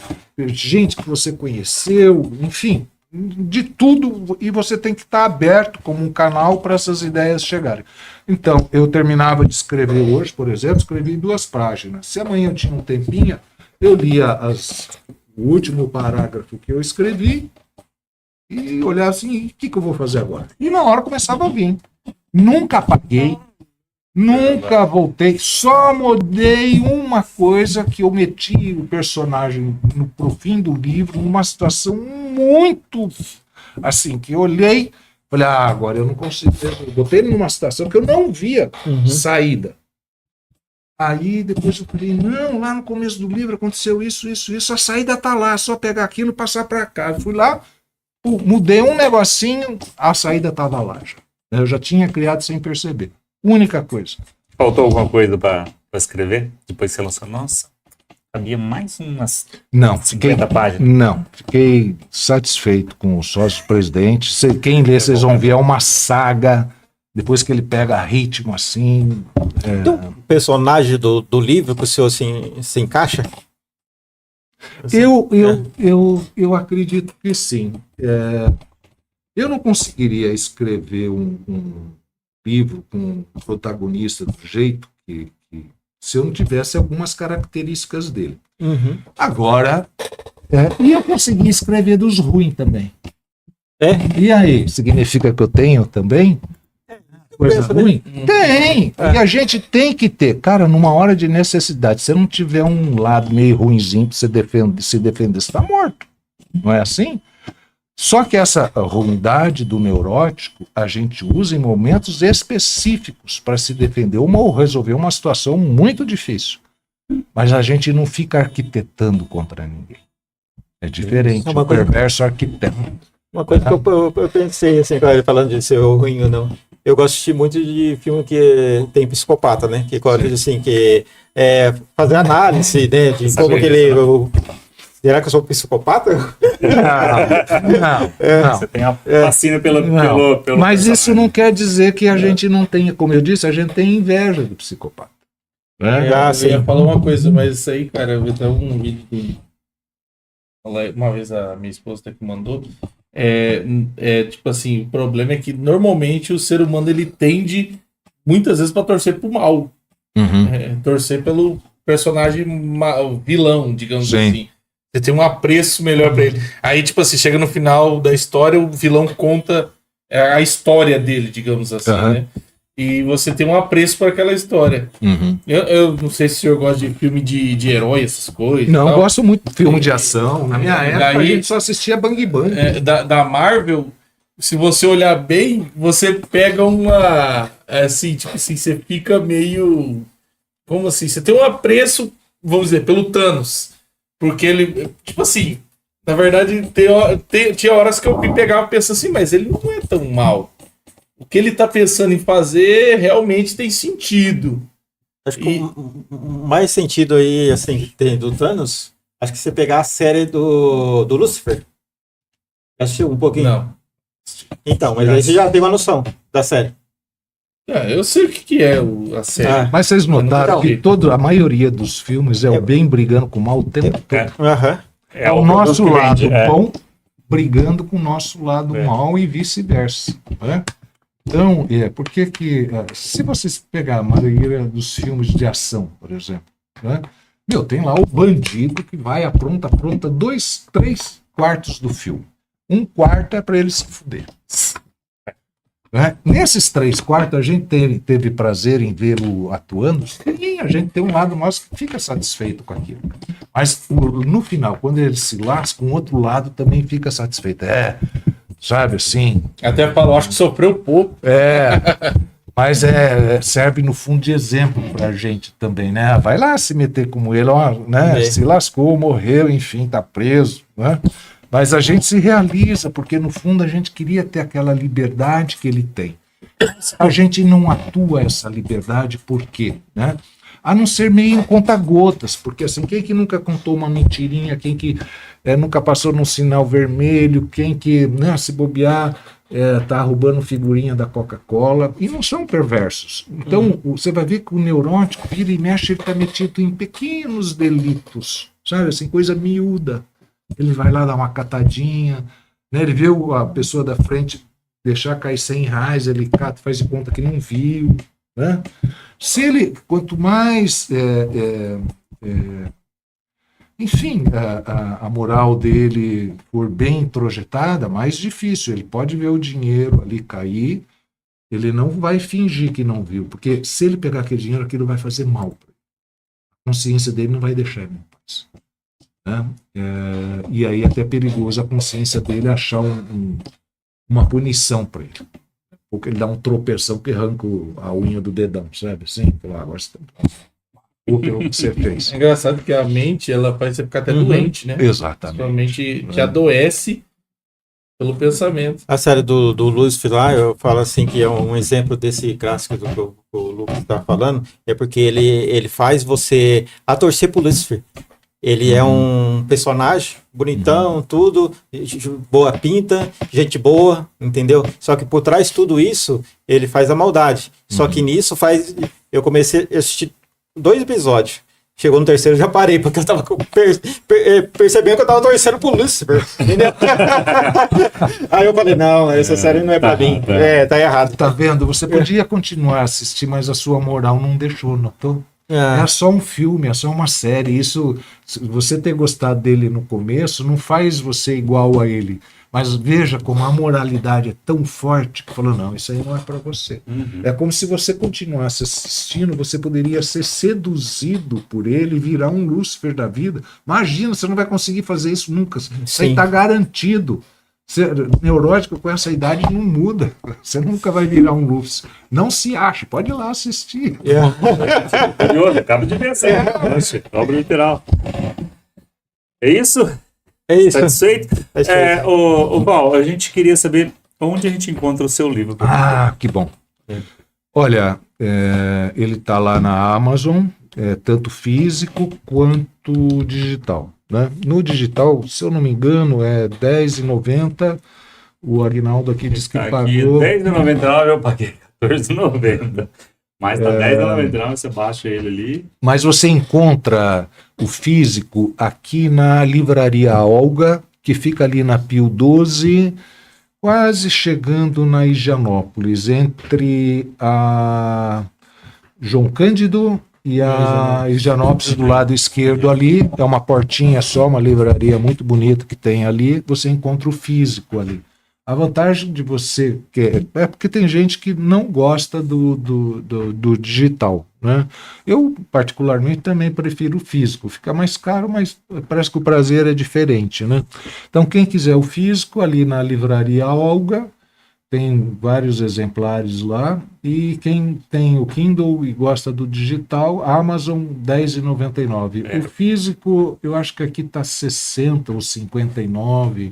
gente que você conheceu, enfim... de tudo, e você tem que estar aberto como um canal para essas ideias chegarem. Então, eu terminava de escrever hoje, por exemplo, escrevi em 2 páginas. Se amanhã eu tinha um tempinho, eu lia o último parágrafo que eu escrevi e olhava assim, o que eu vou fazer agora? E na hora começava a vir. Nunca apaguei, nunca voltei, só mudei uma coisa, que eu meti o personagem pro fim do livro numa situação muito assim, que eu olhei, falei, agora eu não consigo, eu botei ele numa situação que eu não via saída. Aí depois eu falei, não, lá no começo do livro aconteceu isso, a saída tá lá, é só pegar aquilo e passar para cá. Eu fui lá, mudei um negocinho, a saída tava lá já. Eu já tinha criado sem perceber. Única coisa. Faltou alguma coisa para escrever? Depois você lançou, nossa, havia mais umas 50 páginas. Não, fiquei satisfeito com o sócio-presidente. Quem lê, vocês vão ver, é uma saga. Depois que ele pega ritmo assim... Tem um personagem do livro que o senhor se encaixa? Assim, eu acredito que sim. Eu não conseguiria escrever um livro com um protagonista do jeito que se eu não tivesse algumas características dele. Agora, e eu consegui escrever dos ruins também. E aí, significa que eu tenho também coisa ruim? Tem! E a gente tem que ter. Cara, numa hora de necessidade, se não tiver um lado meio ruinzinho pra você se defender, você tá morto. Não é assim? Só que essa ruindade do neurótico a gente usa em momentos específicos para se defender ou resolver uma situação muito difícil. Mas a gente não fica arquitetando contra ninguém. É diferente, o perverso arquiteto. Uma coisa que eu pensei, assim, falando de ser ruim ou não. Eu gosto muito de filme que tem psicopata, né? Que assim, que fazer análise, né? De como que ele... Será que eu sou psicopata? Não. Você tem a fascina pelo Mas personagem. isso não quer dizer que a gente não tenha, como eu disse, a gente tem inveja do psicopata. Eu ia falar uma coisa, mas isso aí, cara, eu vi até um vídeo que uma vez a minha esposa até que mandou. Tipo assim, o problema é que normalmente o ser humano ele tende muitas vezes para torcer pro mal. Torcer pelo personagem vilão, digamos assim. Você tem um apreço melhor pra ele. Aí, tipo assim, chega no final da história, o vilão conta a história dele, digamos assim, né? E você tem um apreço por aquela história. Eu não sei se o senhor gosta de filme de herói, essas coisas. Não, eu gosto muito de filme de ação. Na minha época, a gente só assistia Bang Bang. Da Marvel, se você olhar bem, você pega uma... Assim, tipo assim, você fica meio... Como assim? Você tem um apreço, vamos dizer, pelo Thanos. Porque ele... Tipo assim, na verdade, tinha horas que eu me pegava pensando assim, mas ele não é tão mal. O que ele tá pensando em fazer realmente tem sentido. Acho que o mais sentido aí, assim, que tem do Thanos, acho que você pegar a série do Lucifer. Assistiu um pouquinho? Não. Então, mas aí você já tem uma noção da série. Eu sei o que é a série. Mas vocês notaram que a maioria dos filmes é o bem brigando com o mal o tempo todo. É o nosso lado bom brigando com o nosso lado mal e vice-versa. Né? Então, por que se vocês pegar a maioria dos filmes de ação, por exemplo, né? Tem lá o bandido que vai, apronta 2, 3 quartos do filme. 1/4 é para ele se fuder. Né? Nesses 3 quartos, a gente teve prazer em vê-lo atuando, sim, a gente tem um lado nosso que fica satisfeito com aquilo. Mas no final, quando ele se lasca, um outro lado também fica satisfeito. Sabe assim? Até falou, acho que sofreu pouco. Mas serve no fundo de exemplo pra gente também, né? Vai lá se meter como ele, né? Se lascou, morreu, enfim, tá preso, né? Mas a gente se realiza, porque no fundo a gente queria ter aquela liberdade que ele tem. A gente não atua essa liberdade por quê? Né? A não ser meio em conta-gotas, porque assim, quem que nunca contou uma mentirinha, quem que nunca passou num sinal vermelho, quem que, né, se bobear, tá roubando figurinha da Coca-Cola, e não são perversos. Então, você vai ver que o neurótico, vira e mexe, ele tá metido em pequenos delitos, sabe, assim, coisa miúda. Ele vai lá dar uma catadinha, né? Ele vê a pessoa da frente deixar cair R$100, ele cata, faz de conta que não viu, né? Se ele, quanto mais, enfim, a moral dele for bem introjetada, mais difícil. Ele pode ver o dinheiro ali cair, ele não vai fingir que não viu, porque se ele pegar aquele dinheiro, aquilo vai fazer mal para ele. A consciência dele não vai deixar ele em paz. Né? E aí até é perigoso a consciência dele achar uma punição para ele. Porque ele dá um tropeção que arranca a unha do dedão, sabe? Assim, agora o que você fez. É engraçado que a mente, ela faz você ficar até doente, né? Exatamente. A mente te adoece pelo pensamento. A série do Lucifer lá, eu falo assim que é um exemplo desse clássico que o Lucas está falando, é porque ele faz você a torcer pro Lucifer. Ele é um personagem bonitão, tudo, boa pinta, gente boa, entendeu? Só que por trás de tudo isso, ele faz a maldade. Só que nisso eu comecei a assistir 2 episódios. Chegou no terceiro, eu já parei, porque eu tava percebendo que eu tava torcendo pro Lucifer, entendeu? Aí eu falei, não, essa série não é pra mim. Tá errado. Tá vendo? Você podia continuar a assistir, mas a sua moral não deixou, notou? É só um filme, é só uma série. Isso, você ter gostado dele no começo não faz você igual a ele. Mas veja como a moralidade é tão forte que falou, não, isso aí não é para você. É como se você continuasse assistindo, você poderia ser seduzido por ele e virar um Lúcifer da vida. Imagina, você não vai conseguir fazer isso nunca. Isso aí está garantido. Neurótico com essa idade não muda. Você nunca vai virar um Lúcifer. Não se acha, pode ir lá assistir. Acaba de pensar. Obra literal. É isso? É isso. Satisfeito? Paulo, a gente queria saber onde a gente encontra o seu livro. Que bom. Olha, ele está lá na Amazon, tanto físico quanto digital. Né? No digital, se eu não me engano, é R$10,90. O Aguinaldo aqui disse que pagou. R$10,99 eu paguei R$14,90. Mas tá R$10,99, você baixa ele ali. Mas você encontra o físico aqui na Livraria Olga, que fica ali na Pio 12, quase chegando na Higienópolis, entre a João Cândido e a Higienópolis do lado esquerdo ali. É uma portinha só, uma livraria muito bonita que tem ali. Você encontra o físico ali. A vantagem de você... É porque tem gente que não gosta do digital, né? Eu, particularmente, também prefiro o físico. Fica mais caro, mas parece que o prazer é diferente, né? Então, quem quiser o físico, ali na livraria Olga, tem vários exemplares lá. E quem tem o Kindle e gosta do digital, Amazon, R$10,99. O físico, eu acho que aqui está 60 ou 59.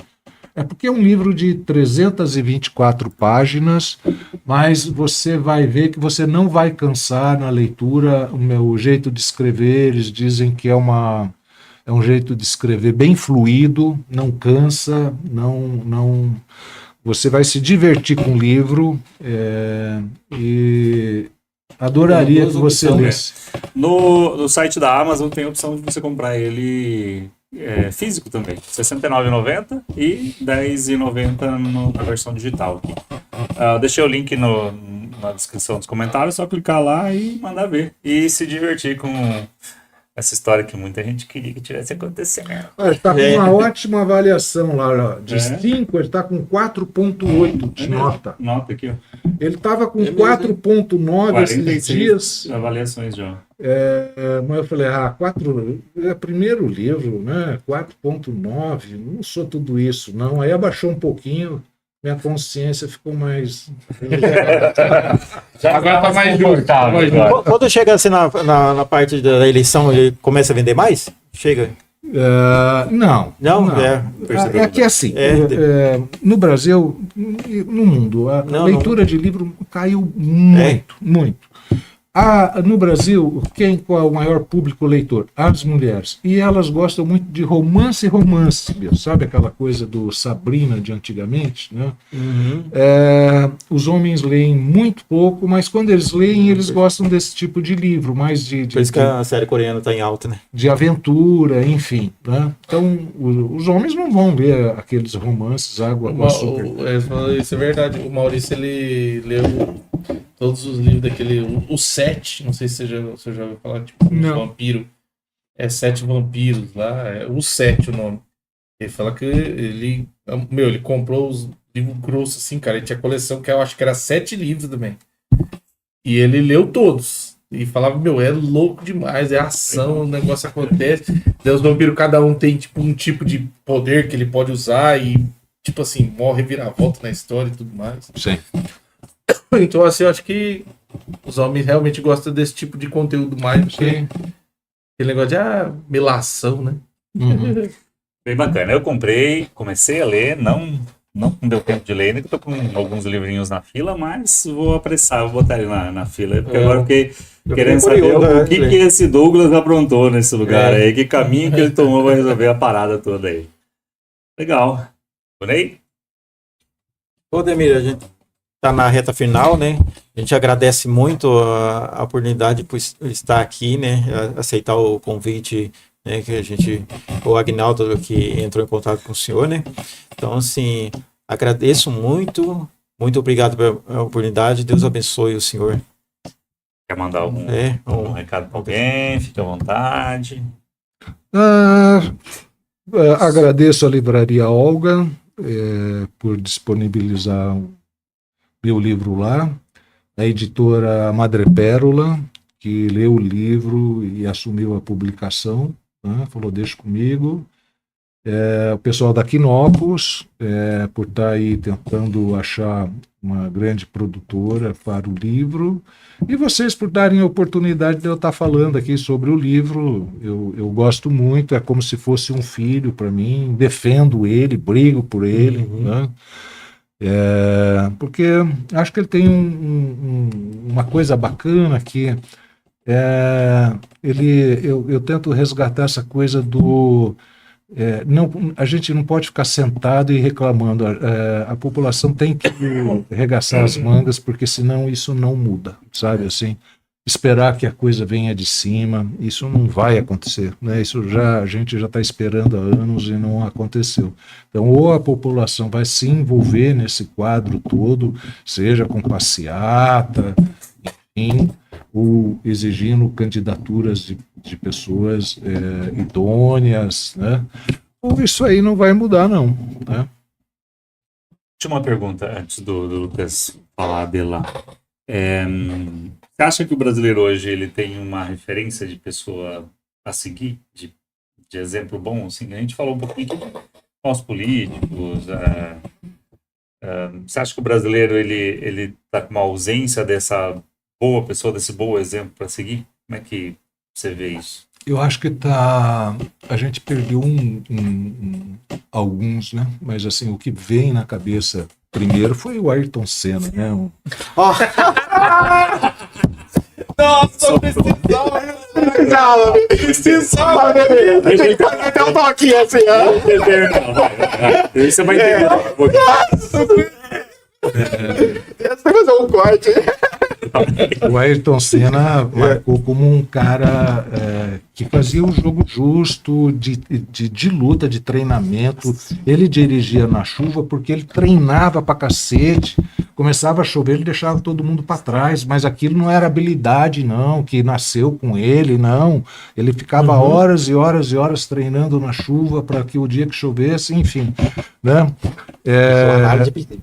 É porque é um livro de 324 páginas, mas você vai ver que você não vai cansar na leitura. O meu jeito de escrever, eles dizem que é um jeito de escrever bem fluido, não cansa, não você vai se divertir com o livro, e adoraria que você lesse. No site da Amazon tem a opção de você comprar ele físico também, R$ 69,90 e R$ 10,90 na versão digital aqui. Deixei o link na descrição dos comentários, só clicar lá e mandar ver. E se divertir com essa história que muita gente queria que tivesse acontecendo. Ele está com uma ótima avaliação lá, ó. De 5, ele está com 4,8 de nota. Nota aqui, ó. Ele estava com 4,9 esses dias. Avaliações já. Mas eu falei, 4 é primeiro livro, né? 4,9, não sou tudo isso, não. Aí abaixou um pouquinho, minha consciência ficou mais. Agora tá mais justo. Quando chega assim na parte da eleição, ele começa a vender mais? Chega? Não. Não? É que assim, no Brasil, no mundo, a leitura de livro caiu muito. No Brasil, qual é o maior público leitor? As mulheres. E elas gostam muito de romance, sabe aquela coisa do Sabrina de antigamente, né? Uhum. Os homens leem muito pouco, mas quando eles leem, eles gostam desse tipo de livro, mais Por isso que a série coreana está em alta, né? De aventura, enfim, né? Então, os homens não vão ler aqueles romances água com açúcar. Isso é verdade. O Maurício, ele leu todos os livros daquele... O Sete, não sei se você já ouviu falar, tipo, um vampiro. 7 vampiros lá, o Sete o nome. Ele fala que ele comprou os livros grossos assim, cara. Ele tinha coleção que eu acho que era 7 livros também. E ele leu todos. E falava, é louco demais, é ação, o negócio acontece. Daí os vampiros, cada um tem tipo um tipo de poder que ele pode usar e, tipo assim, morre, vira-volta na história e tudo mais. Sim. Então, assim, eu acho que os homens realmente gostam desse tipo de conteúdo mais do que aquele negócio de melação, né? Uhum. Bem bacana. Eu comecei a ler, não deu tempo de ler, ainda tô com alguns livrinhos na fila, mas vou apressar, vou botar ele na fila, porque agora eu fiquei querendo saber o que esse Douglas aprontou nesse lugar aí, que caminho que ele tomou para resolver a parada toda aí. Legal. Bonei? Ô, Demir, a gente está na reta final, né? A gente agradece muito a oportunidade por estar aqui, né? Aceitar o convite, né? O Agnaldo que entrou em contato com o senhor, né? Então, assim, agradeço muito, muito obrigado pela oportunidade. Deus abençoe o senhor. Quer mandar algum recado para alguém? Fique à vontade. Agradeço a Livraria Olga por disponibilizar meu livro lá, a editora Madrepérola, que leu o livro e assumiu a publicação, né? Falou, deixa comigo. O pessoal da Quinopus, por estar aí tentando achar uma grande produtora para o livro, e vocês por darem a oportunidade de eu estar falando aqui sobre o livro. Eu gosto muito, é como se fosse um filho para mim, defendo ele, brigo por ele, né? Porque acho que ele tem uma coisa bacana que eu tento resgatar essa coisa do... a gente não pode ficar sentado e reclamando. A população tem que arregaçar as mangas, porque senão isso não muda, sabe? Assim, esperar que a coisa venha de cima, isso não vai acontecer, né? A gente já está esperando há anos e não aconteceu. Então, ou a população vai se envolver nesse quadro todo, seja com passeata, enfim, ou exigindo candidaturas de pessoas idôneas, né? Ou isso aí não vai mudar, não, né? Última pergunta, antes do Lucas falar dela. Você acha que o brasileiro hoje ele tem uma referência de pessoa a seguir, de exemplo bom? Assim, a gente falou um pouquinho com os políticos. Você acha que o brasileiro ele tá com uma ausência dessa boa pessoa, desse bom exemplo para seguir? Como é que você vê isso? Eu acho que a gente perdeu alguns, né? Mas assim, o que vem na cabeça primeiro foi o Ayrton Senna, né? Nossa, precisava. Vai ter um toquinho assim, ó. Você vai entender. Você vai fazer um corte. O Ayrton Senna marcou como um cara que fazia o jogo justo, de luta, de treinamento. Ele dirigia na chuva porque ele treinava pra cacete. Começava a chover, ele deixava todo mundo para trás, mas aquilo não era habilidade, não, que nasceu com ele, não. Ele ficava horas e horas e horas treinando na chuva para que o dia que chovesse, enfim, né?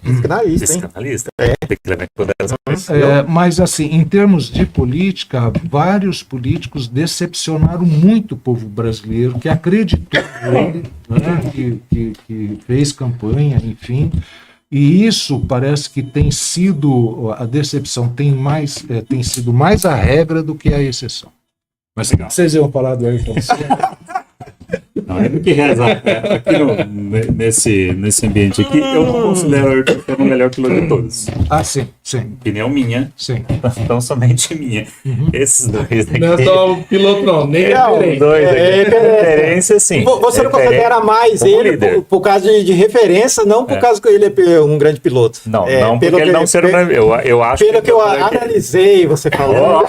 Psicanalista, tem que levar em consideração. Mas assim, em termos de política, vários políticos decepcionaram muito o povo brasileiro, que acreditou nele, né? que fez campanha, enfim. E isso parece que tem sido, a decepção tem sido mais a regra do que a exceção. Mas vocês iam falar do Ayrton Senna? Não, é do que reza. Aqui nesse ambiente aqui, eu não considero o Ayrton Senna o melhor piloto de todos. Ah, sim. Opinião minha. Sim. Então somente minha. Esses dois aqui. Não é só o piloto, não. Nem Os dois aqui. Referência, sim. Você não considera mais ele por causa de referência, não por causa que ele é um grande piloto. Não, não porque ele não ser um grande. Eu acho pelo que eu analisei, você falou.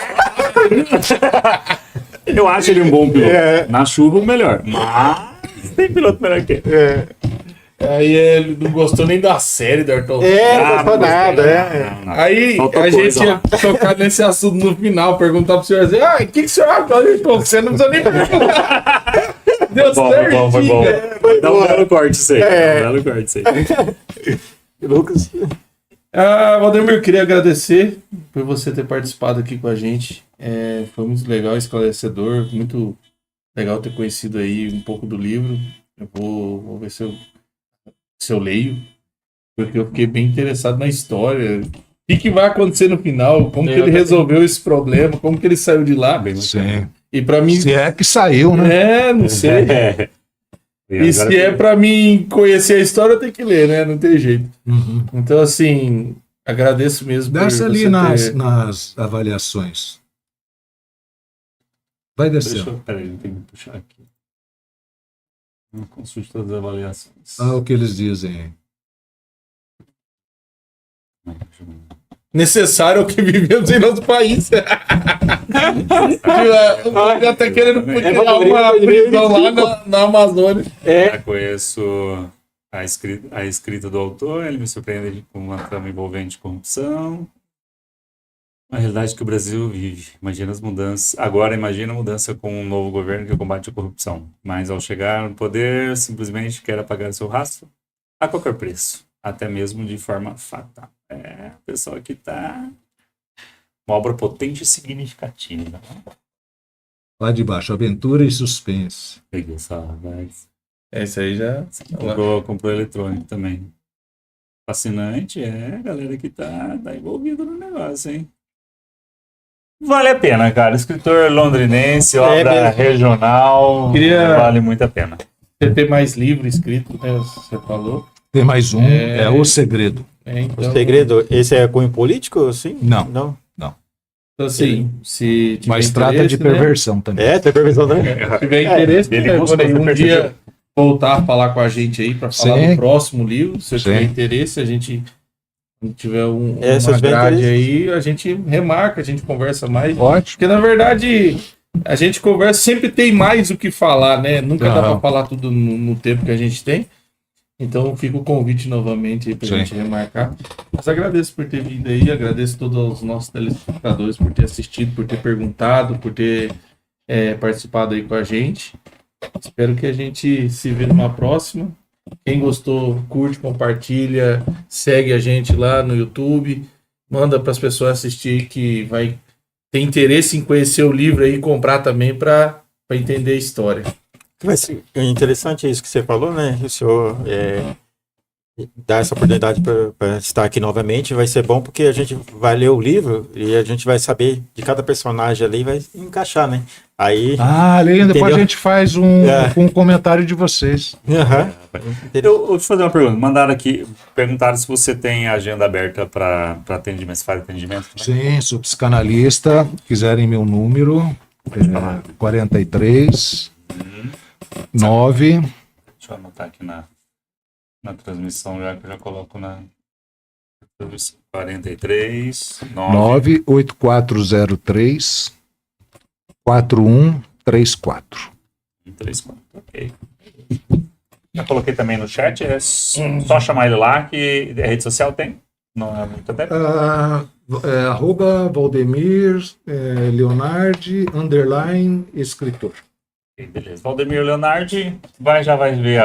Eu acho ele um bom piloto. Na chuva, o melhor. Mas tem piloto melhor que ele. Aí ele não gostou nem da série do Ayrton Senna. Não gostou nada. Aí a gente ia tocar nesse assunto no final, perguntar pro senhor assim, o que o senhor acha do Ayrton Senna? Não precisa nem perguntar. Deu certo. Foi bom. Dá um belo corte isso aí. Lucas. Valdemir, eu queria agradecer por você ter participado aqui com a gente. Foi muito legal, esclarecedor, muito legal ter conhecido aí um pouco do livro. Eu vou ver se eu leio, porque eu fiquei bem interessado na história. O que vai acontecer no final? Como que ele resolveu esse problema? Como que ele saiu de lá? Sim. E para mim... Se é que saiu, né? Não sei. E se é para mim conhecer a história, eu tenho que ler, né? Não tem jeito. Então, assim, agradeço mesmo. Desce ali nas avaliações. Vai descer. Peraí, eu tenho que puxar aqui. Não consulte todas as avaliações. O que eles dizem. Necessário ao que vivemos em nosso país. Já tá querendo criar uma prisão lá na Amazônia. Eu conheço a escrita do autor, ele me surpreende com uma trama envolvente corrupção. A realidade que o Brasil vive. Imagina as mudanças. Agora imagina a mudança com um novo governo que combate a corrupção. Mas ao chegar no poder, simplesmente quer apagar seu rastro a qualquer preço. Até mesmo de forma fatal. O pessoal aqui tá... Uma obra potente e significativa. Lá de baixo, aventura e suspense. Peguei só, mas... Isso aí já... Comprou eletrônico também. Fascinante, a galera que tá envolvida no negócio, hein? Vale a pena, cara. Escritor londrinense, obra regional, vale muito a pena. Você tem mais livro escrito, né? Você falou. Tem mais um, O Segredo. Então... O Segredo, esse é cunho político, sim? Não. Então, assim, se tiver mas trata de perversão também. Tem perversão também. Se tiver interesse, um dia voltar a falar com a gente aí para falar do próximo livro. Se tiver interesse, a gente tiver uma grade aí, a gente remarca, a gente conversa mais. Ótimo. Porque, na verdade, a gente conversa, sempre tem mais o que falar, né? Nunca dá para falar tudo no tempo que a gente tem. Então fica o convite novamente aí pra gente remarcar. Mas agradeço por ter vindo aí, agradeço a todos os nossos telespectadores por ter assistido, por ter perguntado, por ter participado aí com a gente. Espero que a gente se vê numa próxima. Quem gostou, curte, compartilha, segue a gente lá no YouTube, manda para as pessoas assistir que vai ter interesse em conhecer o livro aí e comprar também para entender a história. Vai ser interessante isso que você falou, né? O senhor dar essa oportunidade para estar aqui novamente vai ser bom porque a gente vai ler o livro e a gente vai saber de cada personagem ali e vai encaixar, né? Aí. Leia, depois entendeu? a gente faz um comentário de vocês. Eu vou te fazer uma pergunta. Mandaram aqui, perguntaram se você tem agenda aberta para atendimento, se faz atendimento. Né? Sim, sou psicanalista. Quiserem meu número, 43 9. Deixa eu anotar aqui na transmissão, já que eu já coloco na 43 98403 4134. 34, ok. Já coloquei também no chat, é só chamar ele lá, que a rede social tem? Não é muito até? @Valdemir Leonardi _escritor. Ok, beleza. Valdemir Leonardi já vai ver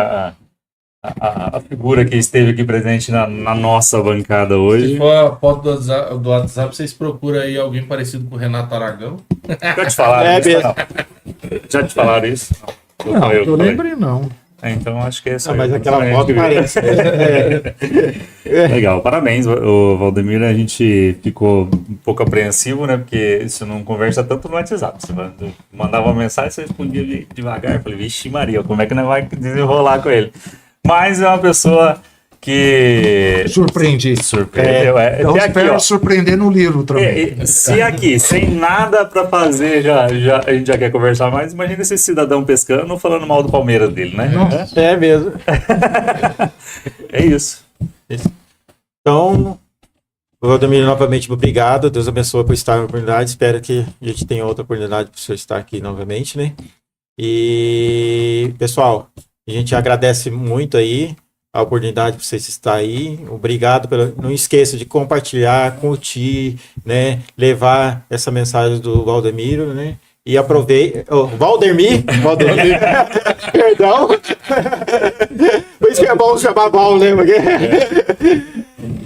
a figura que esteve aqui presente na nossa bancada hoje. Se for a foto do WhatsApp, vocês procuram aí alguém parecido com o Renato Aragão. Já te falaram isso? Não. Já te falaram isso? Não, eu lembrei não. Então acho que é só. Mas aquela foto parece. Legal, parabéns, o Valdemir. A gente ficou um pouco apreensivo, né? Porque você não conversa tanto no WhatsApp. Você mandava uma mensagem, você respondia devagar. Eu falei, vixe Maria, como é que nós vai desenrolar com ele? Mas é uma pessoa que... Surpreendeu. Eu espero surpreender no livro também. Se aqui, sem nada pra fazer, a gente já quer conversar mais, imagina esse cidadão pescando falando mal do Palmeiras dele, né? Nossa. É mesmo. É isso. Então, Valdemir, novamente, obrigado. Deus abençoe por estar na oportunidade. Espero que a gente tenha outra oportunidade para o senhor estar aqui novamente, né? E, pessoal, a gente agradece muito aí a oportunidade para vocês estar aí. Obrigado. Não esqueça de compartilhar, curtir, né? Levar essa mensagem do Valdemiro, né? E aproveite. Valdemir. Perdão. Por isso que é bom chamar Val, né?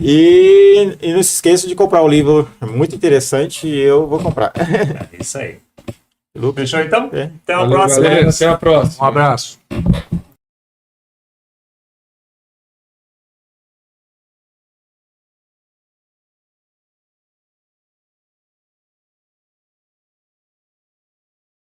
E não se esqueça de comprar o livro. É muito interessante e eu vou comprar. É isso aí. Fechou então? É. Até a Valeu, próxima. galera. Até a próxima. Um abraço.